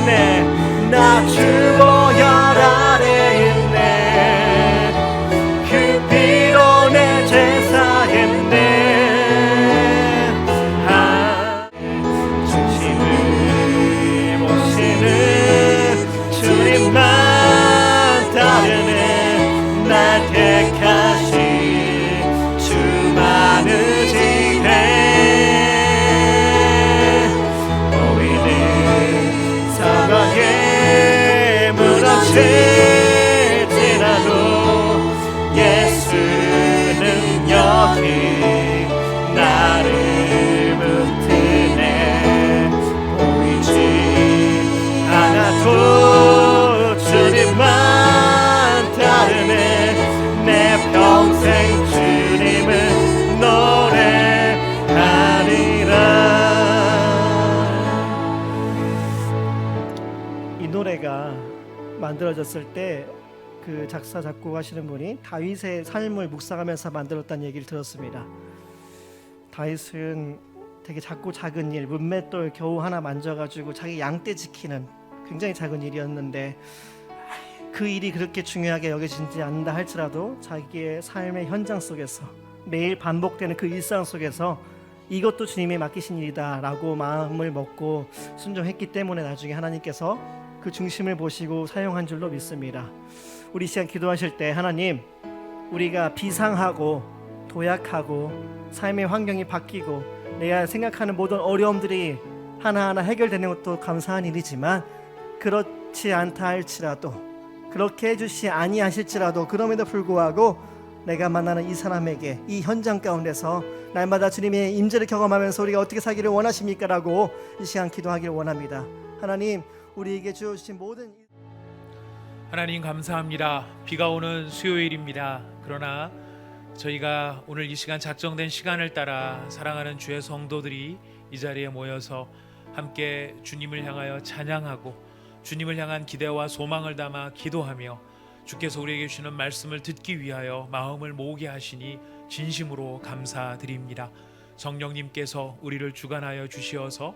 있네. 나 주보 열 아래 있네. 그 피로 내 제사 했네. 중심을 보시는 주님만 따르네. 날 택하신 주 많으시네. 너희는 사방에 무너질지라도 예수는 여기 나를 붙드네. 보이지 않아도 주님만 따르네. 내 평생 주님을 노래하리라. 이 노래가 만들어졌을 때 그 작사 작곡하시는 분이 다윗의 삶을 묵상하면서 만들었다는 얘기를 들었습니다. 다윗은 되게 작고 작은 일, 문맷돌 겨우 하나 만져가지고 자기 양떼 지키는 굉장히 작은 일이었는데, 그 일이 그렇게 중요하게 여겨지지 않는다 할지라도 자기의 삶의 현장 속에서 매일 반복되는 그 일상 속에서 이것도 주님이 맡기신 일이다 라고 마음을 먹고 순종했기 때문에 나중에 하나님께서 그 중심을 보시고 사용한 줄로 믿습니다. 우리 시간 기도하실 때, 하나님, 우리가 비상하고 도약하고 삶의 환경이 바뀌고 내가 생각하는 모든 어려움들이 하나하나 해결되는 것도 감사한 일이지만, 그렇지 않다 할지라도, 그렇게 해주시 아니하실지라도, 그럼에도 불구하고 내가 만나는 이 사람에게 이 현장 가운데서 날마다 주님의 임재를 경험하면서 우리가 어떻게 살기를 원하십니까? 라고 이 시간 기도하기를 원합니다. 하나님, 우리에게 주어주신 모든, 하나님 감사합니다. 비가 오는 수요일입니다. 그러나 저희가 오늘 이 시간 작정된 시간을 따라 사랑하는 주의 성도들이 이 자리에 모여서 함께 주님을 향하여 찬양하고 주님을 향한 기대와 소망을 담아 기도하며 주께서 우리에게 주시는 말씀을 듣기 위하여 마음을 모으게 하시니 진심으로 감사드립니다. 성령님께서 우리를 주관하여 주시어서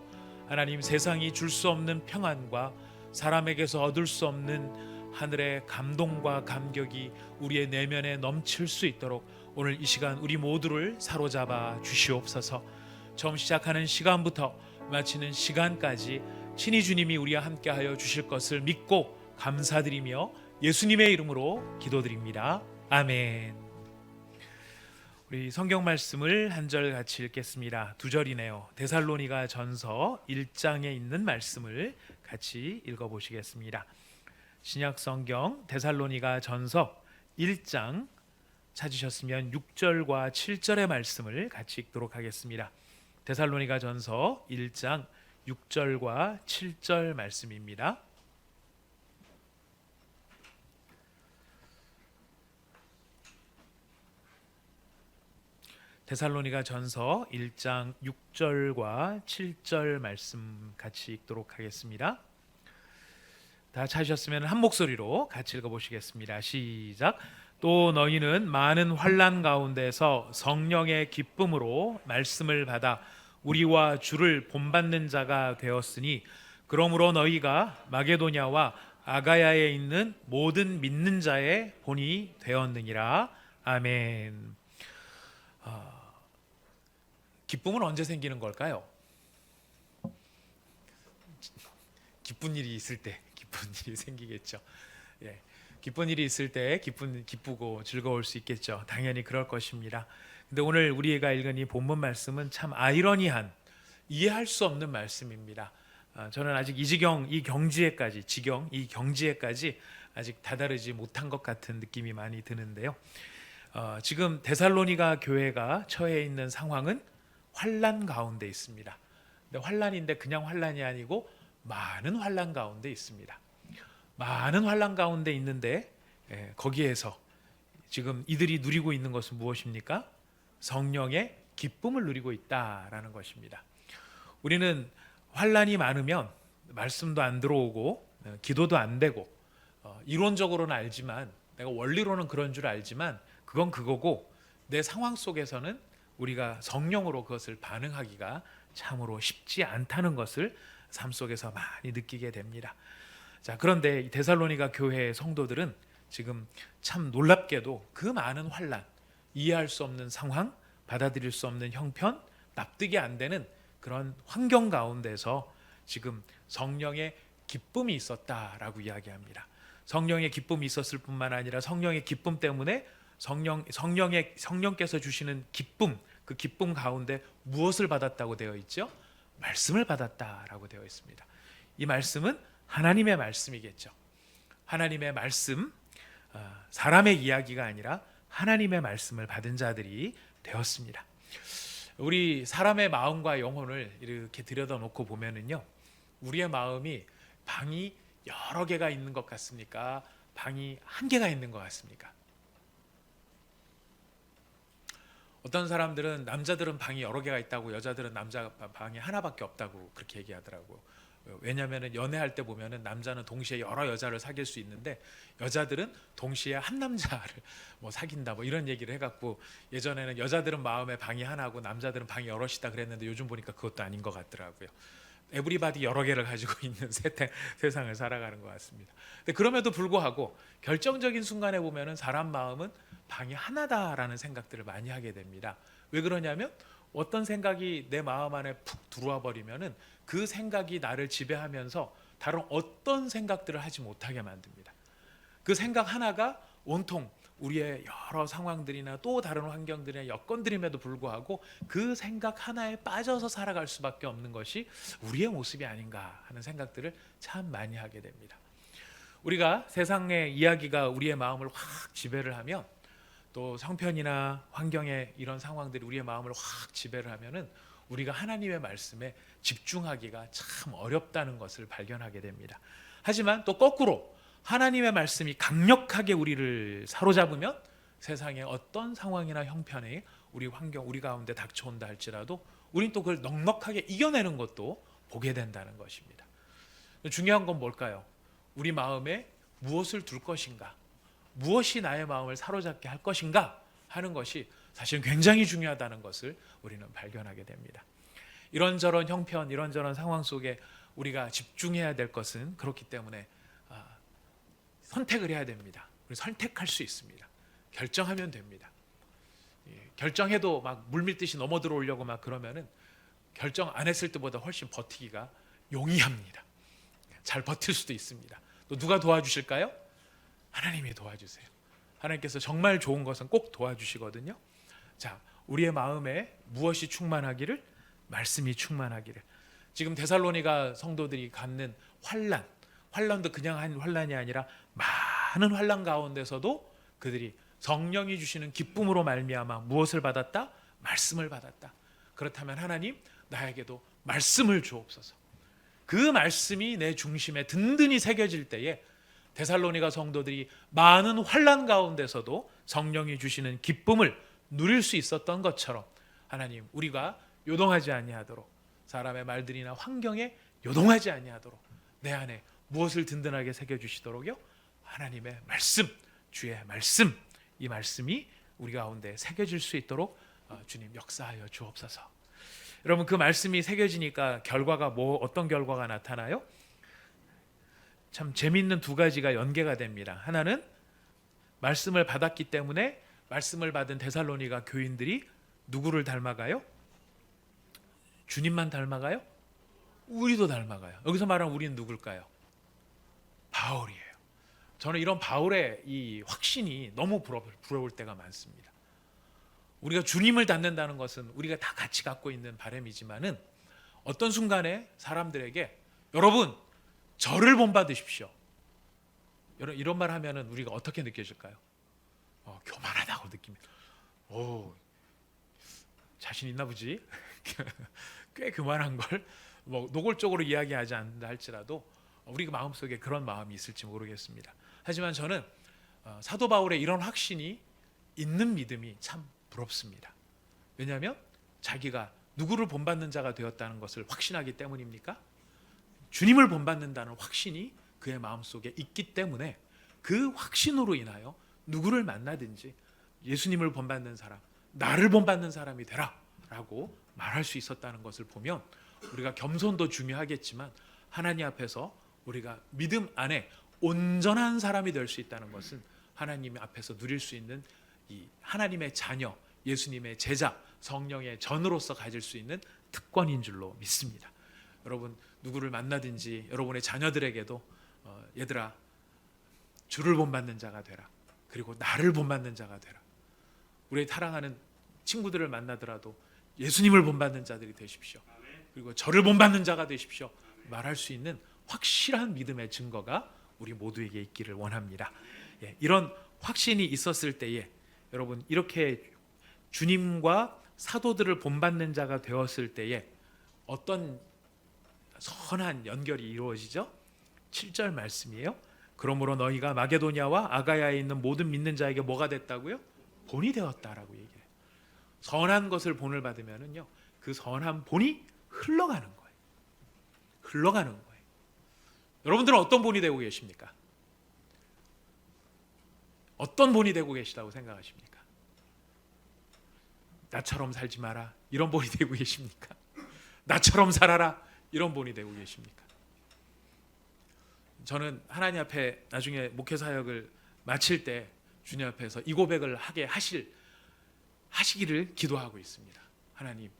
하나님, 세상이 줄 수 없는 평안과 사람에게서 얻을 수 없는 하늘의 감동과 감격이 우리의 내면에 넘칠 수 있도록 오늘 이 시간 우리 모두를 사로잡아 주시옵소서. 처음 시작하는 시간부터 마치는 시간까지 친히 주님이 우리와 함께하여 주실 것을 믿고 감사드리며 예수님의 이름으로 기도드립니다. 아멘. 우리 성경 말씀을 한 절 같이 읽겠습니다. 두 절이네요. 데살로니가 전서 1장에 있는 말씀을 같이 읽어보시겠습니다. 신약 성경 데살로니가 전서 1장 찾으셨으면 6절과 7절의 말씀을 같이 읽도록 하겠습니다. 데살로니가 전서 1장 6절과 7절 말씀입니다. 데살로니가 전서 1장 6절과 7절 말씀 같이 읽도록 하겠습니다. 다 찾으셨으면 한 목소리로 같이 읽어보시겠습니다. 시작. 또 너희는 많은 환난 가운데서 성령의 기쁨으로 말씀을 받아 우리와 주를 본받는 자가 되었으니, 그러므로 너희가 마게도냐와 아가야에 있는 모든 믿는 자의 본이 되었느니라. 아멘. 기쁨은 언제 생기는 걸까요? 기쁜 일이 있을 때 기쁜 일이 생기겠죠. 예, 기쁜 일이 있을 때 기쁘고 즐거울 수 있겠죠. 당연히 그럴 것입니다. 근데 오늘 우리가 읽은 이 본문 말씀은 참 아이러니한, 이해할 수 없는 말씀입니다. 저는 아직 이 경지에까지 아직 다다르지 못한 것 같은 느낌이 많이 드는데요. 지금 데살로니가 교회가 처해 있는 상황은 환난 가운데 있습니다. 근데 환난인데 그냥 환난이 아니고 많은 환난 가운데 있습니다. 많은 환난 가운데 있는데 거기에서 지금 이들이 누리고 있는 것은 무엇입니까? 성령의 기쁨을 누리고 있다라는 것입니다. 우리는 환난이 많으면 말씀도 안 들어오고 기도도 안 되고 이론적으로는 알지만, 내가 원리로는 그런 줄 알지만 그건 그거고, 내 상황 속에서는 우리가 성령으로 그것을 반응하기가 참으로 쉽지 않다는 것을 삶 속에서 많이 느끼게 됩니다. 자, 그런데 이 데살로니가 교회의 성도들은 지금 참 놀랍게도 그 많은 환난, 이해할 수 없는 상황, 받아들일 수 없는 형편, 납득이 안 되는 그런 환경 가운데서 지금 성령의 기쁨이 있었다라고 이야기합니다. 성령의 기쁨이 있었을 뿐만 아니라 성령의 기쁨 때문에 성령께서 주시는 기쁨, 그 기쁨 가운데 무엇을 받았다고 되어 있죠? 말씀을 받았다라고 되어 있습니다. 이 말씀은 하나님의 말씀이겠죠. 하나님의 말씀, 사람의 이야기가 아니라 하나님의 말씀을 받은 자들이 되었습니다. 우리 사람의 마음과 영혼을 이렇게 들여다놓고 보면은요, 우리의 마음이 방이 여러 개가 있는 것 같습니까? 방이 한 개가 있는 것 같습니까? 어떤 사람들은 남자들은 방이 여러 개가 있다고, 여자들은 남자 방이 하나밖에 없다고 그렇게 얘기하더라고요. 왜냐하면 연애할 때 보면은 남자는 동시에 여러 여자를 사귈 수 있는데 여자들은 동시에 한 남자를 뭐 사귄다 뭐 이런 얘기를 해갖고, 예전에는 여자들은 마음에 방이 하나고 남자들은 방이 여럿이다 그랬는데 요즘 보니까 그것도 아닌 것 같더라고요. 에브리바디 여러 개를 가지고 있는 세상을 살아가는 것 같습니다. 근데 그럼에도 불구하고 결정적인 순간에 보면은 사람 마음은 방이 하나다라는 생각들을 많이 하게 됩니다. 왜 그러냐면 어떤 생각이 내 마음 안에 푹 들어와 버리면은 그 생각이 나를 지배하면서 다른 어떤 생각들을 하지 못하게 만듭니다. 그 생각 하나가 온통 우리의 여러 상황들이나 또 다른 환경들이나 여건들임에도 불구하고 그 생각 하나에 빠져서 살아갈 수밖에 없는 것이 우리의 모습이 아닌가 하는 생각들을 참 많이 하게 됩니다. 우리가 세상의 이야기가 우리의 마음을 확 지배를 하면, 또 형편이나 환경의 이런 상황들이 우리의 마음을 확 지배를 하면은 우리가 하나님의 말씀에 집중하기가 참 어렵다는 것을 발견하게 됩니다. 하지만 또 거꾸로 하나님의 말씀이 강력하게 우리를 사로잡으면 세상의 어떤 상황이나 형편에 우리 환경, 우리 가운데 닥쳐온다 할지라도 우린 또 그걸 넉넉하게 이겨내는 것도 보게 된다는 것입니다. 중요한 건 뭘까요? 우리 마음에 무엇을 둘 것인가, 무엇이 나의 마음을 사로잡게 할 것인가 하는 것이 사실 굉장히 중요하다는 것을 우리는 발견하게 됩니다. 이런저런 형편, 이런저런 상황 속에 우리가 집중해야 될 것은 그렇기 때문에 선택을 해야 됩니다. 우리 선택할 수 있습니다. 결정하면 됩니다. 결정해도 막 물밀듯이 넘어 들어오려고 막 그러면은 결정 안 했을 때보다 훨씬 버티기가 용이합니다. 잘 버틸 수도 있습니다. 또 누가 도와주실까요? 하나님이 도와주세요. 하나님께서 정말 좋은 것은 꼭 도와주시거든요. 자, 우리의 마음에 무엇이 충만하기를? 말씀이 충만하기를. 지금 데살로니가 성도들이 갖는 환난도 그냥 한 환난이 아니라 많은 환난 가운데서도 그들이 성령이 주시는 기쁨으로 말미암아 무엇을 받았다? 말씀을 받았다. 그렇다면 하나님, 나에게도 말씀을 주옵소서. 그 말씀이 내 중심에 든든히 새겨질 때에 데살로니가 성도들이 많은 환난 가운데서도 성령이 주시는 기쁨을 누릴 수 있었던 것처럼, 하나님, 우리가 요동하지 아니하도록, 사람의 말들이나 환경에 요동하지 아니하도록 내 안에 무엇을 든든하게 새겨주시도록요? 하나님의 말씀, 주의 말씀, 이 말씀이 우리 가운데 새겨질 수 있도록 주님 역사하여 주옵소서. 여러분, 그 말씀이 새겨지니까 결과가 어떤 결과가 나타나요? 참 재미있는 두 가지가 연계가 됩니다. 하나는 말씀을 받았기 때문에 말씀을 받은 데살로니가 교인들이 누구를 닮아가요? 주님만 닮아가요? 우리도 닮아가요. 여기서 말하는 우리는 누굴까요? 바울이에요. 저는 이런 바울의 이 확신이 너무 부러울 때가 많습니다. 우리가 주님을 닮는다는 것은 우리가 다 같이 갖고 있는 바람이지만은 어떤 순간에 사람들에게 여러분 저를 본받으십시오, 이런 말 하면은 우리가 어떻게 느껴질까요? 교만하다고 느낍니다. 자신 있나 보지? 꽤 교만한 걸 노골적으로 이야기하지 않는다 할지라도 우리 마음속에 그런 마음이 있을지 모르겠습니다. 하지만 저는 사도 바울의 이런 확신이 있는 믿음이 참 부럽습니다. 왜냐하면 자기가 누구를 본받는 자가 되었다는 것을 확신하기 때문입니까? 주님을 본받는다는 확신이 그의 마음속에 있기 때문에 그 확신으로 인하여 누구를 만나든지 예수님을 본받는 사람, 나를 본받는 사람이 되라 라고 말할 수 있었다는 것을 보면 우리가 겸손도 중요하겠지만 하나님 앞에서 우리가 믿음 안에 온전한 사람이 될 수 있다는 것은 하나님 앞에서 누릴 수 있는 이 하나님의 자녀, 예수님의 제자, 성령의 전으로서 가질 수 있는 특권인 줄로 믿습니다. 여러분 누구를 만나든지 여러분의 자녀들에게도 얘들아 주를 본받는 자가 되라. 그리고 나를 본받는 자가 되라. 우리의 사랑하는 친구들을 만나더라도 예수님을 본받는 자들이 되십시오. 그리고 저를 본받는 자가 되십시오. 말할 수 있는 확실한 믿음의 증거가 우리 모두에게 있기를 원합니다. 이런 확신이 있었을 때에 여러분 이렇게 주님과 사도들을 본받는 자가 되었을 때에 어떤 선한 연결이 이루어지죠? 7절 말씀이에요. 그러므로 너희가 마게도냐와 아가야에 있는 모든 믿는 자에게 뭐가 됐다고요? 본이 되었다라고 얘기해요. 선한 것을 본을 받으면은요, 그 선한 본이 흘러가는 거예요. 흘러가는 거예요. 여러분들은 어떤 본이 되고 계십니까? 어떤 본이 되고 계시다고 생각하십니까? 나처럼 살지 마라 이런 본이 되고 계십니까? 나처럼 살아라 이런 본이 되고 계십니까? 저는 하나님 앞에 나중에 목회 사역을 마칠 때 주님 앞에서 이 고백을 하게 하시기를 기도하고 있습니다. 하나님,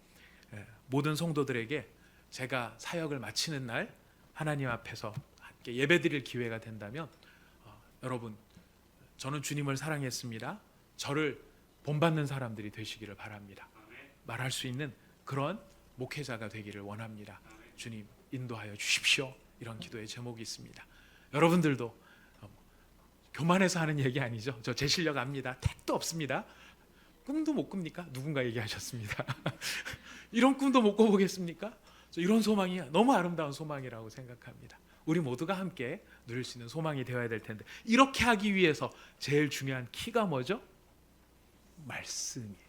모든 성도들에게 제가 사역을 마치는 날 하나님 앞에서 함께 예배드릴 기회가 된다면 여러분 저는 주님을 사랑했습니다. 저를 본받는 사람들이 되시기를 바랍니다. 말할 수 있는 그런 목회자가 되기를 원합니다. 주님 인도하여 주십시오. 이런 기도의 제목이 있습니다. 여러분들도 교만해서 하는 얘기 아니죠. 저 제 실력 압니다. 택도 없습니다. 꿈도 못 꿉니까? 누군가 얘기하셨습니다. 이런 꿈도 못 꿔보겠습니까? 이런 소망이 너무 아름다운 소망이라고 생각합니다. 우리 모두가 함께 누릴 수 있는 소망이 되어야 될 텐데 이렇게 하기 위해서 제일 중요한 키가 뭐죠? 말씀이에요.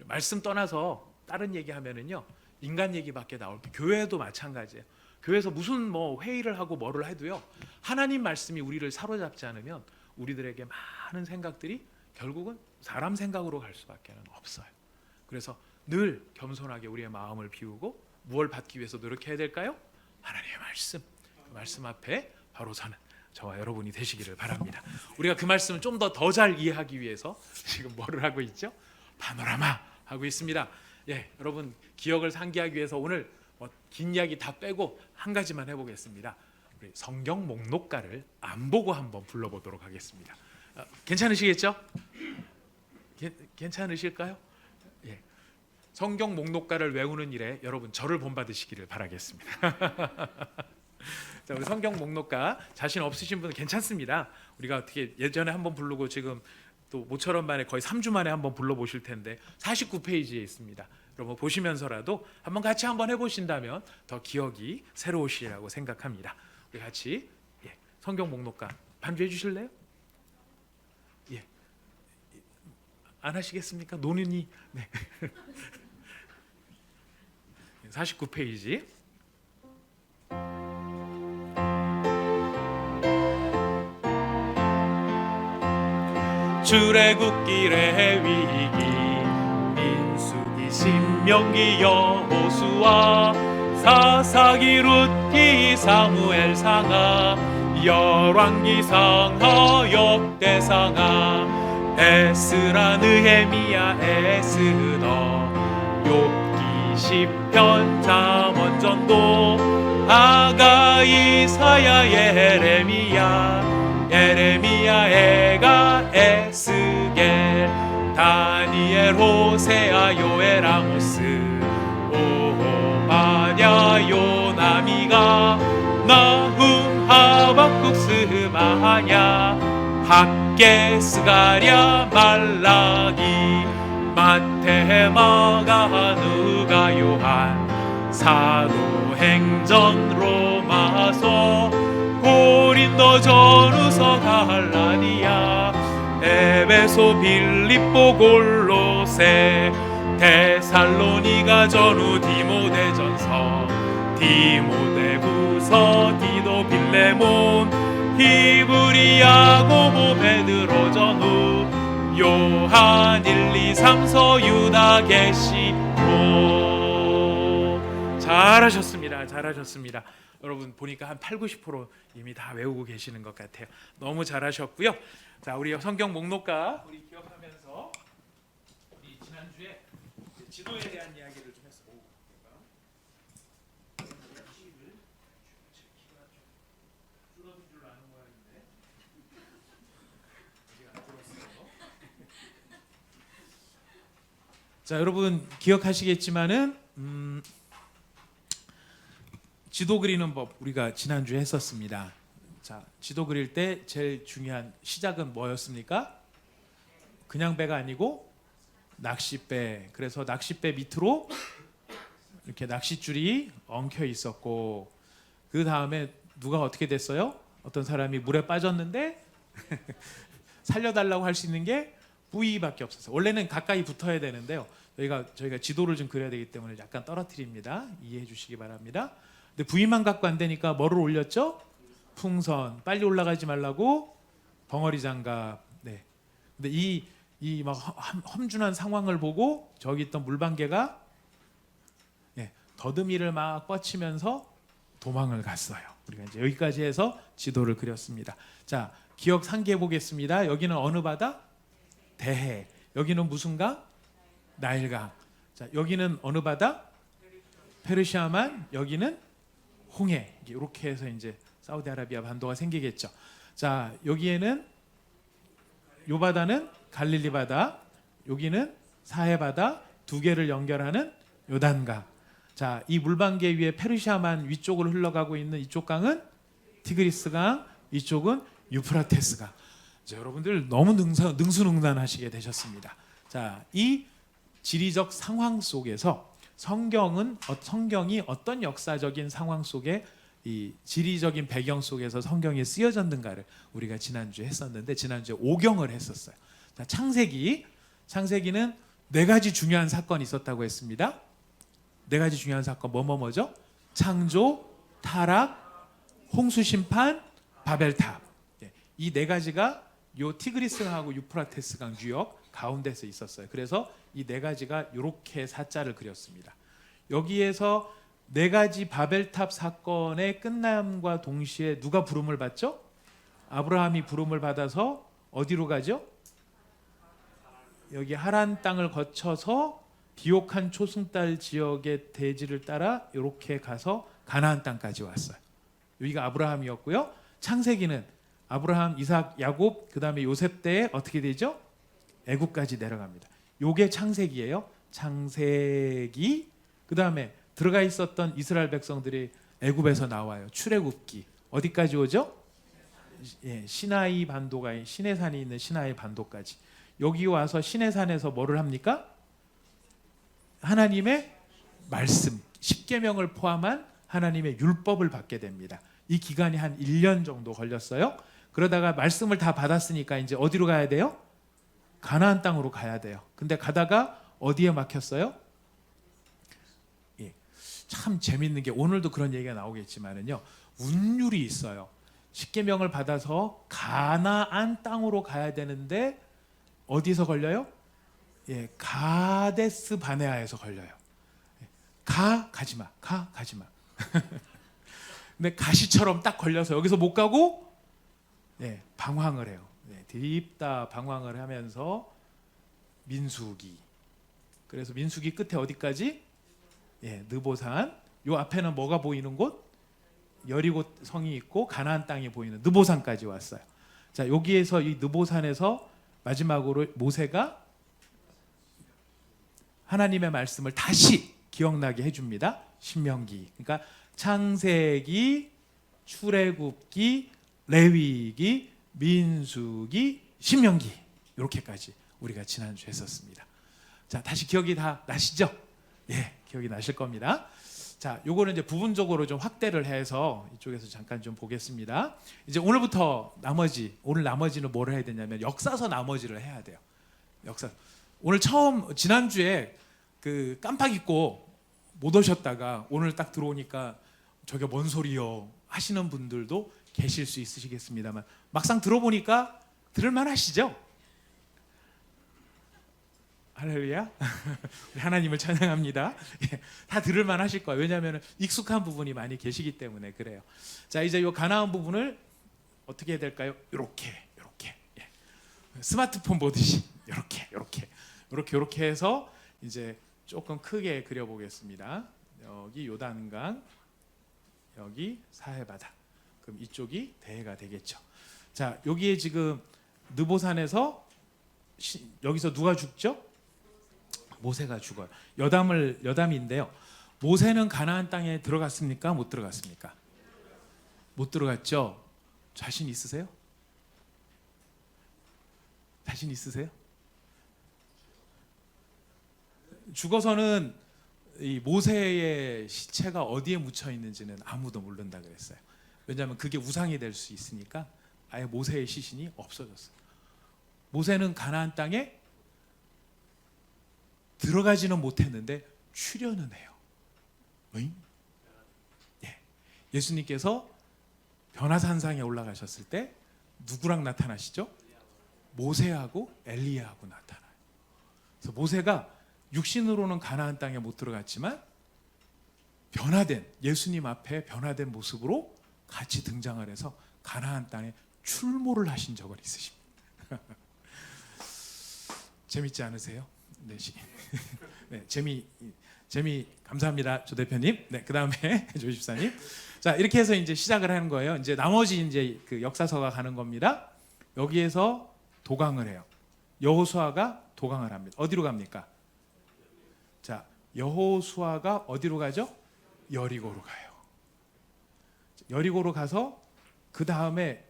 말씀 떠나서 다른 얘기하면은요 인간 얘기밖에 나올 게 교회도 마찬가지예요. 교회에서 무슨 회의를 하고 뭐를 해도요 하나님 말씀이 우리를 사로잡지 않으면 우리들에게 많은 생각들이 결국은 사람 생각으로 갈 수밖에 없어요. 그래서 늘 겸손하게 우리의 마음을 비우고 무엇을 받기 위해서 노력해야 될까요? 하나님의 말씀, 그 말씀 앞에 바로 서는 저와 여러분이 되시기를 바랍니다. 우리가 그 말씀을 좀 더 잘 이해하기 위해서 지금 뭐를 하고 있죠? 파노라마 하고 있습니다. 여러분 기억을 상기하기 위해서 오늘 긴 이야기 다 빼고 한 가지만 해보겠습니다. 우리 성경 목록가를 안 보고 한번 불러보도록 하겠습니다. 괜찮으시겠죠? 괜찮으실까요? 성경 목록가를 외우는 일에 여러분 저를 본받으시기를 바라겠습니다. 자, 우리 성경 목록가 자신 없으신 분은 괜찮습니다. 우리가 어떻게 예전에 한번 부르고 지금 또 모처럼 만에 거의 3주 만에 한번 불러보실 텐데 49페이지에 있습니다. 여러분 보시면서라도 한번 같이 한번 해보신다면 더 기억이 새로우시리라고 생각합니다. 우리 같이 성경 목록가 반주해 주실래요? 안 하시겠습니까? 노는이 49페이지 출애굽길의 위기 민수기 신명기 여호수아 사사기 룻기 사무엘 상하 열왕기 상하 역대상하 에스라 느헤미야 에스더 욥기 시편 잠언 전도 아가 이사야 예레미야 에가 에스겔 다니엘 호세아 요엘 아모스 오바냐 요나미가 나훔 하박국 스마냐 학개 스가랴 말라기 마태 마가 누가 요한 사도행전 로마서 고린도 전후서 갈라디아 에베소 빌립보 골로새 데살로니가 전후 디모데전서 디모데후서 디도 빌레몬 히브리 야고보 베드로 전후 요한 1, 2, 3서 유다 계시록 잘하셨습니다. 잘하셨습니다. 여러분 보니까 한 8, 90% 이미 다 외우고 계시는 것 같아요. 너무 잘하셨고요. 자, 우리 성경 목록과 우리 기억하면서 우리 지난주에 지도에 대한 이야기를 좀 했어요. 자, 여러분 기억하시겠지만은 지도 그리는 법 우리가 지난주에 했었습니다. 자, 지도 그릴 때 제일 중요한 시작은 뭐였습니까? 그냥 배가 아니고 낚싯배. 그래서 낚싯배 밑으로 이렇게 낚싯줄이 엉켜 있었고, 그 다음에 누가 어떻게 됐어요? 어떤 사람이 물에 빠졌는데 살려달라고 할 수 있는 게 부위밖에 없었어요. 원래는 가까이 붙어야 되는데요. 저희가 지도를 좀 그려야 되기 때문에 약간 떨어뜨립니다. 이해해 주시기 바랍니다. 근데 부위만 갖고 안 되니까 뭐를 올렸죠? 풍선. 빨리 올라가지 말라고 벙어리 장갑. 네. 근데 이 막 험준한 상황을 보고 저기 있던 물방개가 더듬이를 막 뻗치면서 도망을 갔어요. 우리가 이제 여기까지 해서 지도를 그렸습니다. 자, 기억 상기해 보겠습니다. 여기는 어느 바다? 대해. 여기는 무슨 강? 나일강. 자, 여기는 어느 바다? 페르시아만. 여기는 홍해. 이렇게 해서 이제 사우디아라비아 반도가 생기겠죠. 자, 여기에는 요 바다는 갈릴리 바다, 여기는 사해 바다, 두 개를 연결하는 요단강. 자, 이 물방개 위에 페르시아만 위쪽으로 흘러가고 있는 이쪽 강은 티그리스 강, 이쪽은 유프라테스 강. 자, 여러분들 너무 능수능란하시게 되셨습니다. 자, 이 지리적 상황 속에서 성경이 어떤 역사적인 상황 속에 이 지리적인 배경 속에서 성경이 쓰여졌는가를 우리가 지난주에 했었는데, 지난주에 오경을 했었어요. 자, 창세기는 네 가지 중요한 사건이 있었다고 했습니다. 네 가지 중요한 사건 뭐죠? 창조, 타락, 홍수 심판, 바벨탑. 이 네 가지가 요 티그리스강하고 유프라테스 강 유역 가운데서 있었어요. 그래서 이 네 가지가 이렇게 사자를 그렸습니다. 여기에서 네 가지 바벨탑 사건의 끝남과 동시에 누가 부름을 받죠? 아브라함이 부름을 받아서 어디로 가죠? 여기 하란 땅을 거쳐서 비옥한 초승달 지역의 대지를 따라 이렇게 가서 가나안 땅까지 왔어요. 여기가 아브라함이었고요. 창세기는 아브라함, 이삭, 야곱, 그 다음에 요셉 때에 어떻게 되죠? 애굽까지 내려갑니다. 요게 창세기예요. 창세기. 그 다음에 들어가 있었던 이스라엘 백성들이 애굽에서 나와요. 출애굽기. 어디까지 오죠? 시나이 반도가, 시내산이 있는 시나이 반도까지. 여기 와서 시내산에서 뭐를 합니까? 하나님의 말씀, 십계명을 포함한 하나님의 율법을 받게 됩니다. 이 기간이 한 1년 정도 걸렸어요. 그러다가 말씀을 다 받았으니까 이제 어디로 가야 돼요? 가나안 땅으로 가야 돼요. 근데 가다가 어디에 막혔어요? 참 재밌는 게 오늘도 그런 얘기가 나오겠지만은요, 운율이 있어요. 십계명을 받아서 가나안 땅으로 가야 되는데 어디서 걸려요? 가데스 바네아에서 걸려요. 가지마. 근데 가시처럼 딱 걸려서 여기서 못 가고 방황을 해요. 드립다 방황을 하면서 민수기. 그래서 민수기 끝에 어디까지? 느보산. 요 앞에는 뭐가 보이는 곳? 여리고 성이 있고 가나안 땅이 보이는 느보산까지 왔어요. 자, 여기에서 이 느보산에서 마지막으로 모세가 하나님의 말씀을 다시 기억나게 해줍니다. 신명기. 그러니까 창세기, 출애굽기, 레위기, 민수기, 신명기, 이렇게까지 우리가 지난주에 했었습니다. 자, 다시 기억이 다 나시죠? 기억이 나실 겁니다. 자, 요거는 이제 부분적으로 좀 확대를 해서 이쪽에서 잠깐 좀 보겠습니다. 이제 오늘부터 오늘 나머지는 뭘 해야 되냐면 역사서 나머지를 해야 돼요. 오늘 지난주에 그 깜빡 잊고 못 오셨다가 오늘 딱 들어오니까 저게 뭔 소리요 하시는 분들도 계실 수 있으시겠습니다만, 막상 들어보니까 들을만 하시죠? 할렐루야. 우리 하나님을 찬양합니다. 예, 다 들을만 하실 거예요. 왜냐하면 익숙한 부분이 많이 계시기 때문에 그래요. 자, 이제 이 가나안 부분을 어떻게 해야 될까요? 이렇게 예. 스마트폰 보듯이 이렇게 해서 이제 조금 크게 그려보겠습니다. 여기 요단강, 여기 사해바다. 그럼 이쪽이 대해가 되겠죠. 자, 여기에 지금 느보산에서 여기서 누가 죽죠? 모세가 죽어요. 여담인데요. 모세는 가나안 땅에 들어갔습니까? 못 들어갔습니까? 못 들어갔죠. 자신 있으세요? 자신 있으세요? 죽어서는 이 모세의 시체가 어디에 묻혀 있는지는 아무도 모른다 그랬어요. 왜냐하면 그게 우상이 될 수 있으니까 아예 모세의 시신이 없어졌어요. 모세는 가나안 땅에 들어가지는 못했는데 출현은 해요. 예. 예수님께서 변화산상에 올라가셨을 때 누구랑 나타나시죠? 모세하고 엘리야하고 나타나요. 그래서 모세가 육신으로는 가나안 땅에 못 들어갔지만 변화된 예수님 앞에 변화된 모습으로 같이 등장을 해서 가나안 땅에 출몰을 하신 적은 있으십니다. 재밌지 않으세요? 네, 네, 재미 감사합니다, 조 대표님. 네, 그 다음에 조 집사님. 자, 이렇게 해서 이제 시작을 하는 거예요. 이제 나머지 이제 그 역사서가 가는 겁니다. 여기에서 도강을 해요. 여호수아가 도강을 합니다. 어디로 갑니까? 자, 여호수아가 어디로 가죠? 여리고로 가요. 여리고로 가서 그 다음에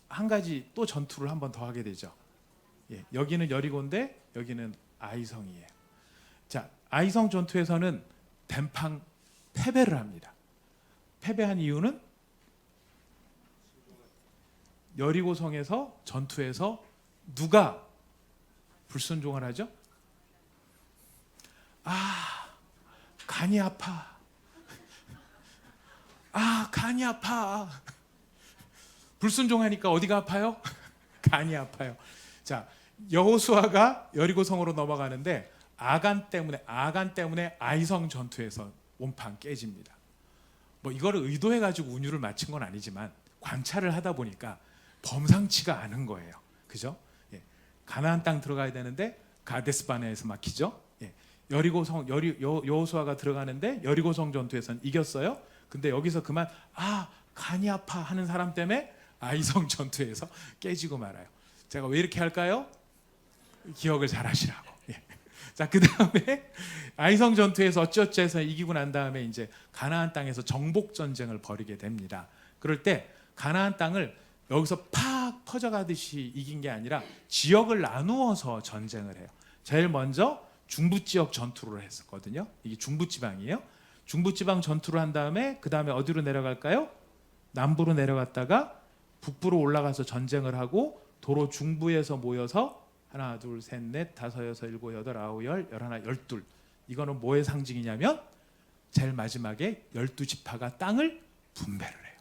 한 가지 또 전투를 한 번 더 하게 되죠. 예, 여기는 여리고인데 여기는 아이성이에요. 자, 아이성 전투에서는 댐팡 패배를 합니다. 패배한 이유는 여리고성에서 전투에서 누가 불순종을 하죠? 간이 아파. 간이 아파. 불순종하니까 어디가 아파요? 간이 아파요. 자, 여호수아가 여리고성으로 넘어가는데 아간 때문에 아이성 전투에서 온판 깨집니다. 뭐 이거를 의도해 가지고 운율을 맞춘 건 아니지만 관찰을 하다 보니까 범상치가 않은 거예요. 그죠? 예. 가나안 땅 들어가야 되는데 가데스바네에서 막히죠. 예. 여리고성 여호수아가 들어가는데 여리고성 전투에서는 이겼어요. 근데 여기서 그만 간이 아파 하는 사람 때문에 아이성 전투에서 깨지고 말아요. 제가 왜 이렇게 할까요? 기억을 잘 하시라고. 예. 자, 그 다음에 아이성 전투에서 어찌어찌해서 이기고 난 다음에 이제 가나안 땅에서 정복 전쟁을 벌이게 됩니다. 그럴 때 가나안 땅을 여기서 팍 퍼져가듯이 이긴 게 아니라 지역을 나누어서 전쟁을 해요. 제일 먼저 중부지역 전투를 했었거든요. 이게 중부지방이에요. 중부지방 전투를 한 다음에 그 다음에 어디로 내려갈까요? 남부로 내려갔다가 북부로 올라가서 전쟁을 하고 도로 중부에서 모여서 하나, 둘, 셋, 넷, 다섯, 여섯, 일곱, 여덟, 아홉, 열, 열하나, 열둘. 이거는 뭐의 상징이냐면 제일 마지막에 12지파가 땅을 분배를 해요.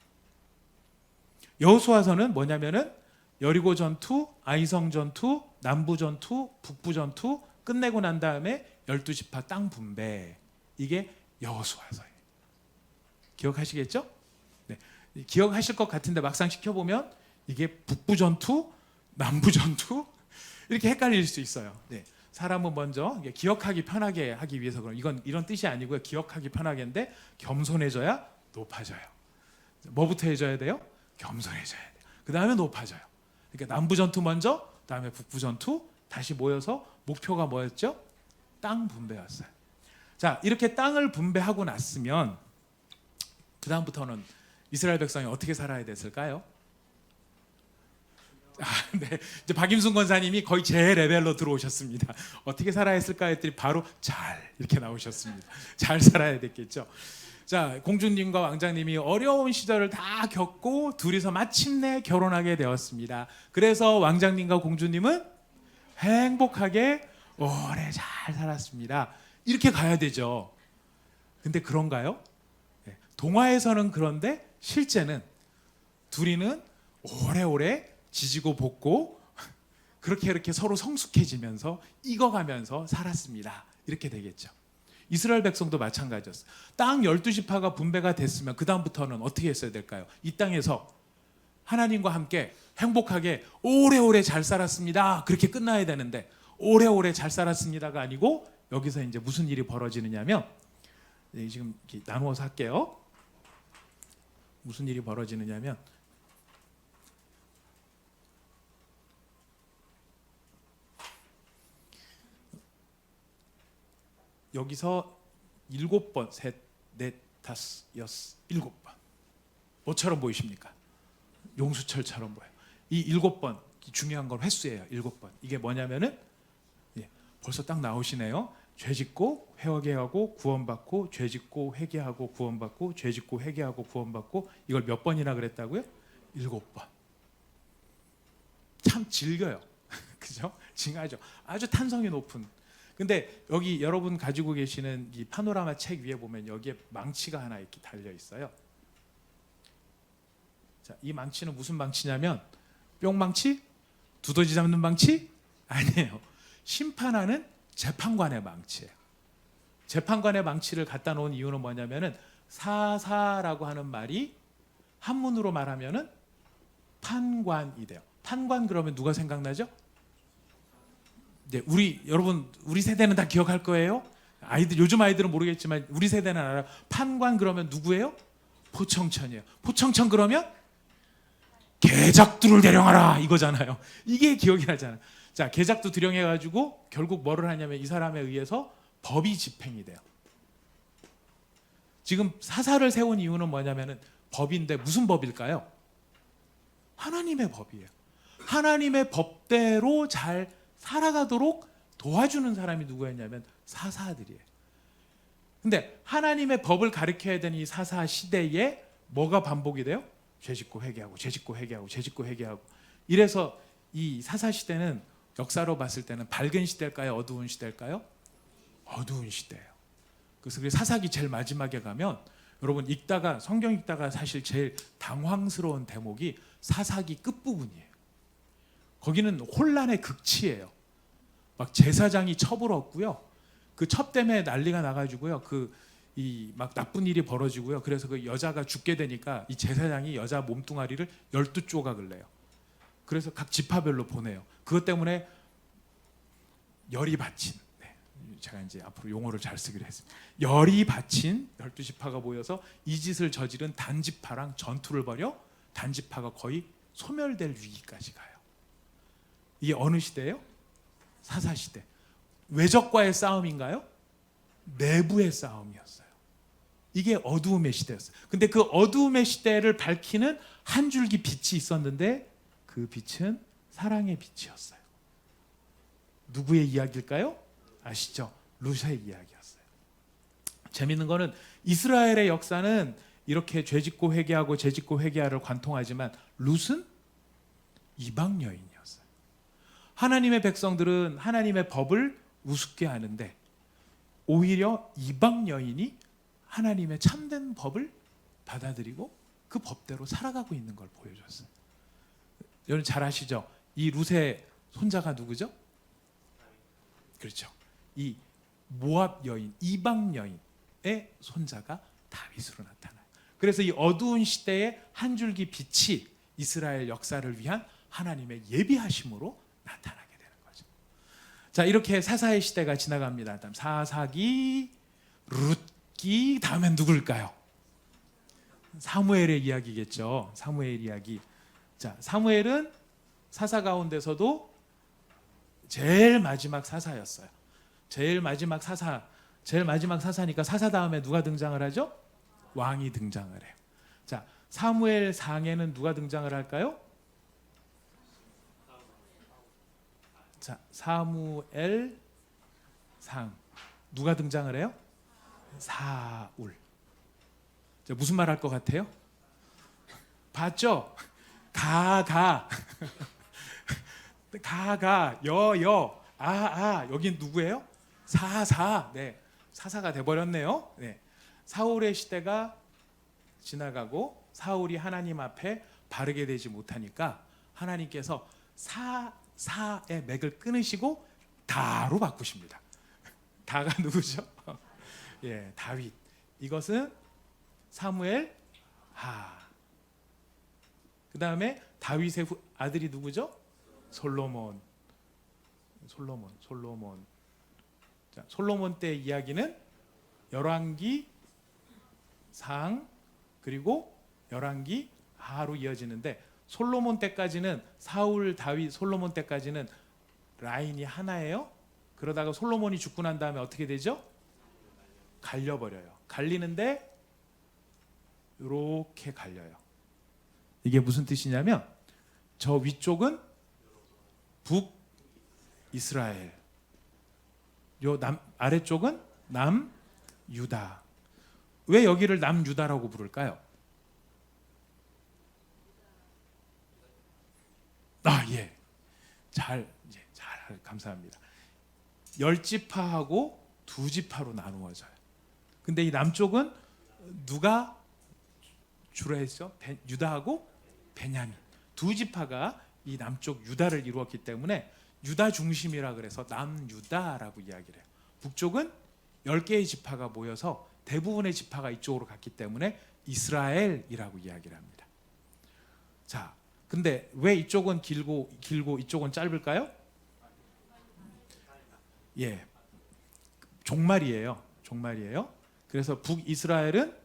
여호수아서는 뭐냐면은 여리고 전투, 아이성 전투, 남부 전투, 북부 전투 끝내고 난 다음에 12지파 땅 분배. 이게 여호수아서예요. 기억하시겠죠? 네. 기억하실 것 같은데 막상 시켜보면 이게 북부 전투, 남부 전투 이렇게 헷갈릴 수 있어요. 네. 사람은 먼저 기억하기 편하게 하기 위해서 그런 이런 뜻이 아니고요. 기억하기 편하게인데 겸손해져야 높아져요. 뭐부터 해줘야 돼요? 겸손해져야 돼요. 그 다음에 높아져요. 그러니까 남부 전투 먼저, 그다음에 북부 전투 다시 모여서 목표가 뭐였죠? 땅 분배였어요. 자, 이렇게 땅을 분배하고 났으면 그 다음부터는 이스라엘 백성이 어떻게 살아야 됐을까요? 네, 이제 박임순 권사님이 거의 제 레벨로 들어오셨습니다. 어떻게 살아야 했을까 했더니 바로 잘 이렇게 나오셨습니다. 잘 살아야 됐겠죠. 자, 공주님과 왕자님이 어려운 시절을 다 겪고 둘이서 마침내 결혼하게 되었습니다. 그래서 왕자님과 공주님은 행복하게 오래 잘 살았습니다. 이렇게 가야 되죠. 근데 그런가요? 네, 동화에서는 그런데 실제는 둘이는 오래오래 지지고 볶고 그렇게 서로 성숙해지면서 익어가면서 살았습니다. 이렇게 되겠죠. 이스라엘 백성도 마찬가지였어요. 땅 12지파가 분배가 됐으면 그 다음부터는 어떻게 했어야 될까요? 이 땅에서 하나님과 함께 행복하게 오래오래 잘 살았습니다. 그렇게 끝나야 되는데 오래오래 잘 살았습니다가 아니고 여기서 이제 무슨 일이 벌어지느냐면 지금 나누어서 할게요. 무슨 일이 벌어지느냐면 여기서 7번, 셋, 넷, 다섯, 여섯, 7번. 뭐처럼 보이십니까? 용수철처럼 보여요. 이 7번 중요한 건 횟수예요. 7번. 이게 뭐냐면은 벌써 딱 나오시네요. 죄짓고 회개하고 구원받고 죄짓고 회개하고 구원받고 죄짓고 회개하고 구원받고 이걸 몇 번이나 그랬다고요? 7번. 참 즐겨요. 그죠? 징하죠. 아주 탄성이 높은. 근데 여기 여러분 가지고 계시는 이 파노라마 책 위에 보면 여기에 망치가 하나 이렇게 달려 있어요. 자, 이 망치는 무슨 망치냐면 뿅망치? 두더지 잡는 망치? 아니에요. 심판하는 재판관의 망치예요. 재판관의 망치를 갖다 놓은 이유는 뭐냐면은 사사라고 하는 말이 한문으로 말하면은 판관이 돼요. 판관 그러면 누가 생각나죠? 네, 우리 세대는 다 기억할 거예요. 요즘 아이들은 모르겠지만 우리 세대는 알아요. 판관 그러면 누구예요? 포청천이에요. 포청천 그러면 계작두를 대령하라 이거잖아요. 이게 기억이 나잖아요. 자, 계작두 들영해가지고 결국 뭐를 하냐면 이 사람에 의해서 법이 집행이 돼요. 지금 사사를 세운 이유는 뭐냐면은 법인데 무슨 법일까요? 하나님의 법이에요. 하나님의 법대로 잘 살아가도록 도와주는 사람이 누구였냐면 사사들이에요. 근데 하나님의 법을 가르쳐야 되는 이 사사 시대에 뭐가 반복이 돼요? 죄짓고 회개하고 죄짓고 회개하고 죄짓고 회개하고. 이래서 이 사사 시대는 역사로 봤을 때는 밝은 시대일까요? 어두운 시대일까요? 어두운 시대예요. 그래서 사사기 제일 마지막에 가면 여러분 성경 읽다가 사실 제일 당황스러운 대목이 사사기 끝부분이에요. 거기는 혼란의 극치예요. 막 제사장이 첩을 얻고요. 그 첩 때문에 난리가 나가지고요. 막 나쁜 일이 벌어지고요. 그래서 그 여자가 죽게 되니까 이 제사장이 여자 몸뚱아리를 12조각을 내요. 그래서 각 지파별로 보내요. 그것 때문에 열이 받친. 제가 이제 앞으로 용어를 잘 쓰기로 했습니다. 열이 받친 12지파가 모여서 이 짓을 저지른 단지파랑 전투를 벌여 단지파가 거의 소멸될 위기까지 가요. 이게 어느 시대예요? 사사시대. 외적과의 싸움인가요? 내부의 싸움이었어요. 이게 어두움의 시대였어요. 근데 그 어두움의 시대를 밝히는 한 줄기 빛이 있었는데 그 빛은 사랑의 빛이었어요. 누구의 이야기일까요? 아시죠? 룻의 이야기였어요. 재밌는 거는 이스라엘의 역사는 이렇게 죄짓고 회개하고 죄짓고 회개하를 관통하지만 룻은 이방 여인이었어요. 하나님의 백성들은 하나님의 법을 우습게 하는데 오히려 이방 여인이 하나님의 참된 법을 받아들이고 그 법대로 살아가고 있는 걸 보여줬어요. 여러분 잘 아시죠? 이 룻의 손자가 누구죠? 그렇죠. 이 모압 여인, 이방 여인의 손자가 다윗으로 나타나요. 그래서 이 어두운 시대의 한 줄기 빛이 이스라엘 역사를 위한 하나님의 예비하심으로 나타나게 되는 거죠. 자, 이렇게 사사의 시대가 지나갑니다. 다음 사사기, 룻기, 다음엔 누굴까요? 사무엘의 이야기겠죠. 사무엘 이야기. 자, 사무엘은 사사 가운데서도 제일 마지막 사사였어요. 제일 마지막 사사니까 사사 다음에 누가 등장을 하죠? 왕이 등장을 해요. 자, 사무엘 상에는 누가 등장을 할까요? 자, 사무엘 상 누가 등장을 해요? 사울. 자, 무슨 말 할 것 같아요? 봤죠? 가가 여 여긴 누구예요? 사사. 네, 사사가 돼버렸네요. 네, 사울의 시대가 지나가고 사울이 하나님 앞에 바르게 되지 못하니까 하나님께서 사의 맥을 끊으시고 다로 바꾸십니다. 다가 누구죠? 예, 다윗. 이것은 사무엘 하. 그 다음에 다윗의 아들이 누구죠? 솔로몬. 자, 솔로몬 때 이야기는 열왕기 상 그리고 열왕기 하로 이어지는데 솔로몬 때까지는 사울, 다윗, 솔로몬 때까지는 라인이 하나예요. 그러다가 솔로몬이 죽고 난 다음에 어떻게 되죠? 갈려버려요. 갈리는데 이렇게 갈려요. 이게 무슨 뜻이냐면 저 위쪽은 북 이스라엘, 요 아래쪽은 남 유다. 왜 여기를 남 유다라고 부를까요? 예, 잘 감사합니다. 10지파하고 2지파로 나누어져요. 근데 이 남쪽은 누가 주로 했죠? 유다하고 베냐민 2지파가 이 남쪽 유다를 이루었기 때문에 유다 중심이라 그래서 남유다라고 이야기를 해요. 북쪽은 10개의 지파가 모여서 대부분의 지파가 이쪽으로 갔기 때문에 이스라엘이라고 이야기를 합니다. 자, 근데 왜 이쪽은 길고 이쪽은 짧을까요? 예, 종말이에요. 그래서 북이스라엘은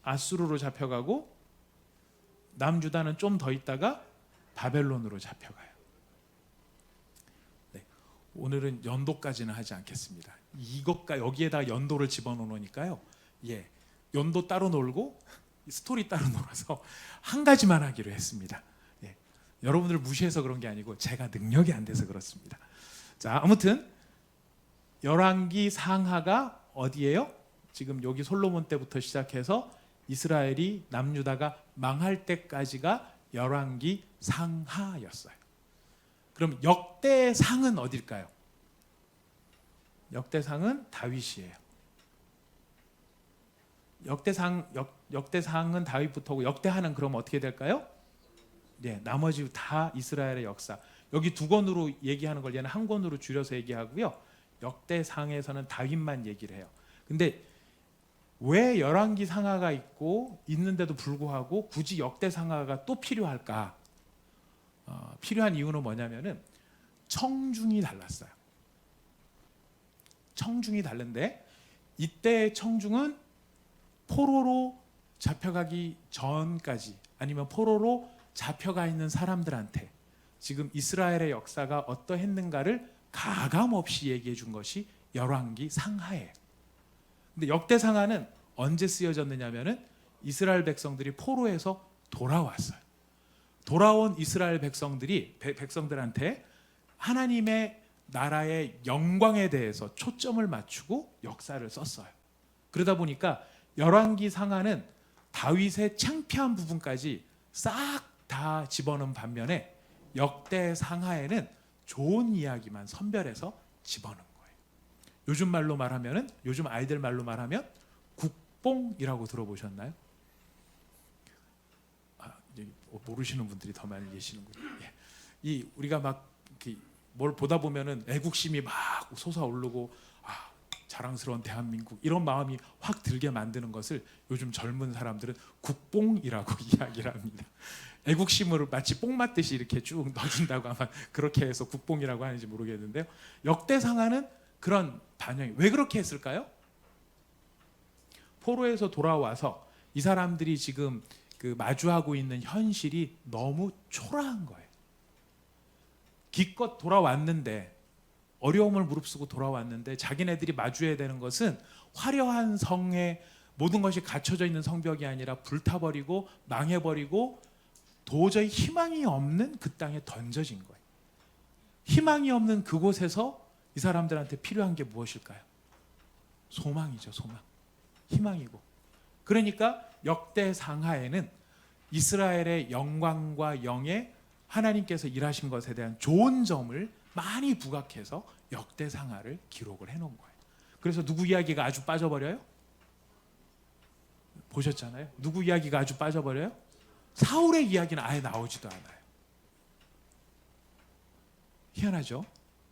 아수르로 잡혀가고 남유다는 좀 더 있다가 바벨론으로 잡혀가요. 네, 오늘은 연도까지는 하지 않겠습니다. 이것과 여기에다 연도를 집어넣으니까요. 예, 연도 따로 놀고 스토리 따로 놀아서 한 가지만 하기로 했습니다. 예, 여러분들 무시해서 그런 게 아니고 제가 능력이 안 돼서 그렇습니다. 자, 아무튼 열왕기 상하가 어디예요? 지금 여기 솔로몬 때부터 시작해서 이스라엘이 남유다가 망할 때까지가 열왕기 상하였어요. 그럼 역대상은 어딜까요? 역대상은 다윗이에요. 역대상은 다윗부터고 역대하는 그럼 어떻게 될까요? 네, 나머지 다 이스라엘의 역사. 여기 2권으로 얘기하는 걸 얘는 한 권으로 줄여서 얘기하고요. 역대상에서는 다윗만 얘기를 해요. 근데 왜 열왕기 상하가 있는데도 불구하고 굳이 역대상하가 또 필요할까? 필요한 이유는 뭐냐면은 청중이 달랐어요. 청중이 다른데 이때 청중은 포로로 잡혀가기 전까지 아니면 포로로 잡혀가 있는 사람들한테 지금 이스라엘의 역사가 어떠했는가를 가감없이 얘기해 준 것이 열왕기 상하예요. 근데 역대상하는 언제 쓰여졌느냐면은 이스라엘 백성들이 포로에서 돌아왔어요. 돌아온 이스라엘 백성들한테 하나님의 나라의 영광에 대해서 초점을 맞추고 역사를 썼어요. 그러다 보니까 열왕기 상하는 다윗의 창피한 부분까지 싹 다 집어넣은 반면에 역대 상하에는 좋은 이야기만 선별해서 집어넣은 거예요. 요즘 아이들 말로 말하면 국뽕이라고 들어보셨나요? 모르시는 분들이 더 많이 계시는군요. 예. 우리가 막 뭘 보다 보면은 애국심이 막 솟아오르고 자랑스러운 대한민국 이런 마음이 확 들게 만드는 것을 요즘 젊은 사람들은 국뽕이라고 이야기를 합니다. 애국심을 마치 뽕 맞듯이 이렇게 쭉 넣어준다고 아마 그렇게 해서 국뽕이라고 하는지 모르겠는데요. 역대상하는 그런 반영이 왜 그렇게 했을까요? 포로에서 돌아와서 이 사람들이 지금 마주하고 있는 현실이 너무 초라한 거예요. 기껏 돌아왔는데 어려움을 무릅쓰고 돌아왔는데 자기네들이 마주해야 되는 것은 화려한 성에 모든 것이 갖춰져 있는 성벽이 아니라 불타버리고 망해버리고 도저히 희망이 없는 그 땅에 던져진 거예요. 희망이 없는 그곳에서 이 사람들한테 필요한 게 무엇일까요? 소망이죠, 소망. 희망이고. 그러니까 역대 상하에는 이스라엘의 영광과 영에 하나님께서 일하신 것에 대한 좋은 점을 많이 부각해서 역대 상하를 기록을 해놓은 거예요. 그래서 누구 이야기가 아주 빠져버려요? 보셨잖아요. 누구 이야기가 아주 빠져버려요? 사울의 이야기는 아예 나오지도 않아요. 희한하죠.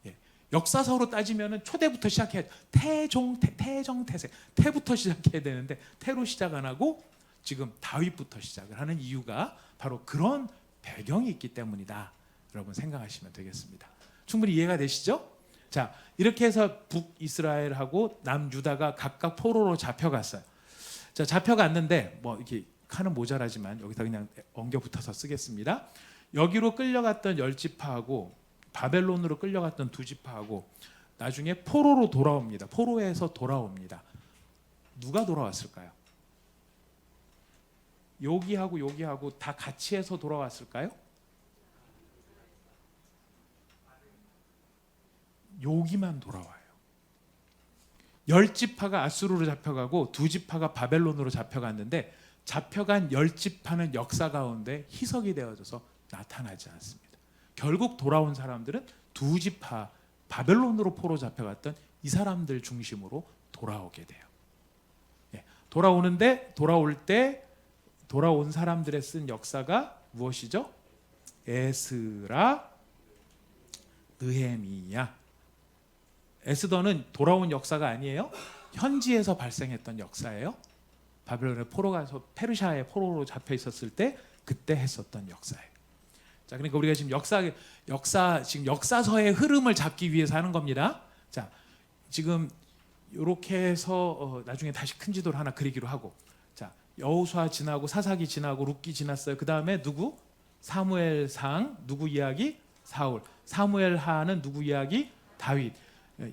예. 역사서로 따지면은 초대부터 시작해야 태정태세 태부터 시작해야 되는데 태로 시작 안 하고 지금 다윗부터 시작을 하는 이유가 바로 그런 배경이 있기 때문이다. 여러분 생각하시면 되겠습니다. 충분히 이해가 되시죠? 자, 이렇게 해서 북이스라엘하고 남유다가 각각 포로로 잡혀갔어요. 자, 잡혀갔는데 뭐 이렇게 칸은 모자라지만 여기다 그냥 엉겨 붙어서 쓰겠습니다. 여기로 끌려갔던 10지파하고 바벨론으로 끌려갔던 2지파하고 나중에 포로로 돌아옵니다. 포로에서 돌아옵니다. 누가 돌아왔을까요? 여기하고 다 같이 해서 돌아왔을까요? 여기만 돌아와요. 10지파가 아수르로 잡혀가고 2지파가 바벨론으로 잡혀갔는데 잡혀간 10지파는 역사 가운데 희석이 되어져서 나타나지 않습니다. 결국 돌아온 사람들은 2지파 바벨론으로 포로 잡혀갔던 이 사람들 중심으로 돌아오게 돼요. 예, 돌아올 때 돌아온 사람들의 쓴 역사가 무엇이죠? 에스라, 느헤미야. 에스더는 돌아온 역사가 아니에요. 현지에서 발생했던 역사예요. 바벨론에 포로 가서 페르시아의 포로로 잡혀 있었을 때 그때 했었던 역사예요. 자, 그러니까 우리가 지금 지금 역사서의 흐름을 잡기 위해서 하는 겁니다. 자, 지금 이렇게 해서 나중에 다시 큰 지도를 하나 그리기로 하고, 자, 여호수아 지나고 사사기 지나고 룻기 지났어요. 그 다음에 누구? 사무엘상 누구 이야기? 사울. 사무엘하는 누구 이야기? 다윗.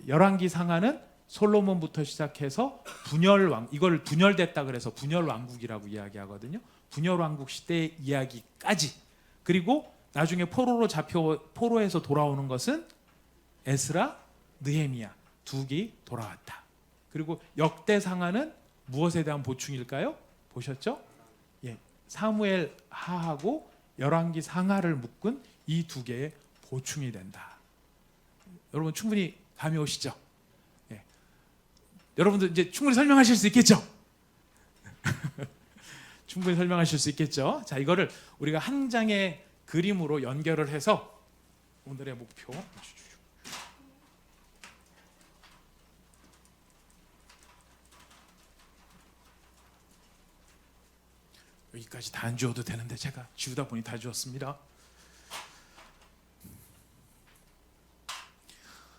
열왕기 상하는 솔로몬부터 시작해서 분열왕, 이걸 분열됐다 그래서 분열왕국이라고 이야기하거든요. 분열왕국 시대의 이야기까지. 그리고 나중에 포로에서 돌아오는 것은 에스라, 느헤미야 2기 돌아왔다. 그리고 역대상하는 무엇에 대한 보충일까요? 보셨죠? 예, 사무엘 하하고 열왕기 상하를 묶은 이 2개의 보충이 된다. 여러분 충분히 감이 오시죠? 예. 여러분들 이제 충분히 설명하실 수 있겠죠? 충분히 설명하실 수 있겠죠? 자, 이거를 우리가 한 장의 그림으로 연결을 해서 오늘의 목표 여기까지 다 안 주어도 되는데 제가 지우다 보니 다 주었습니다.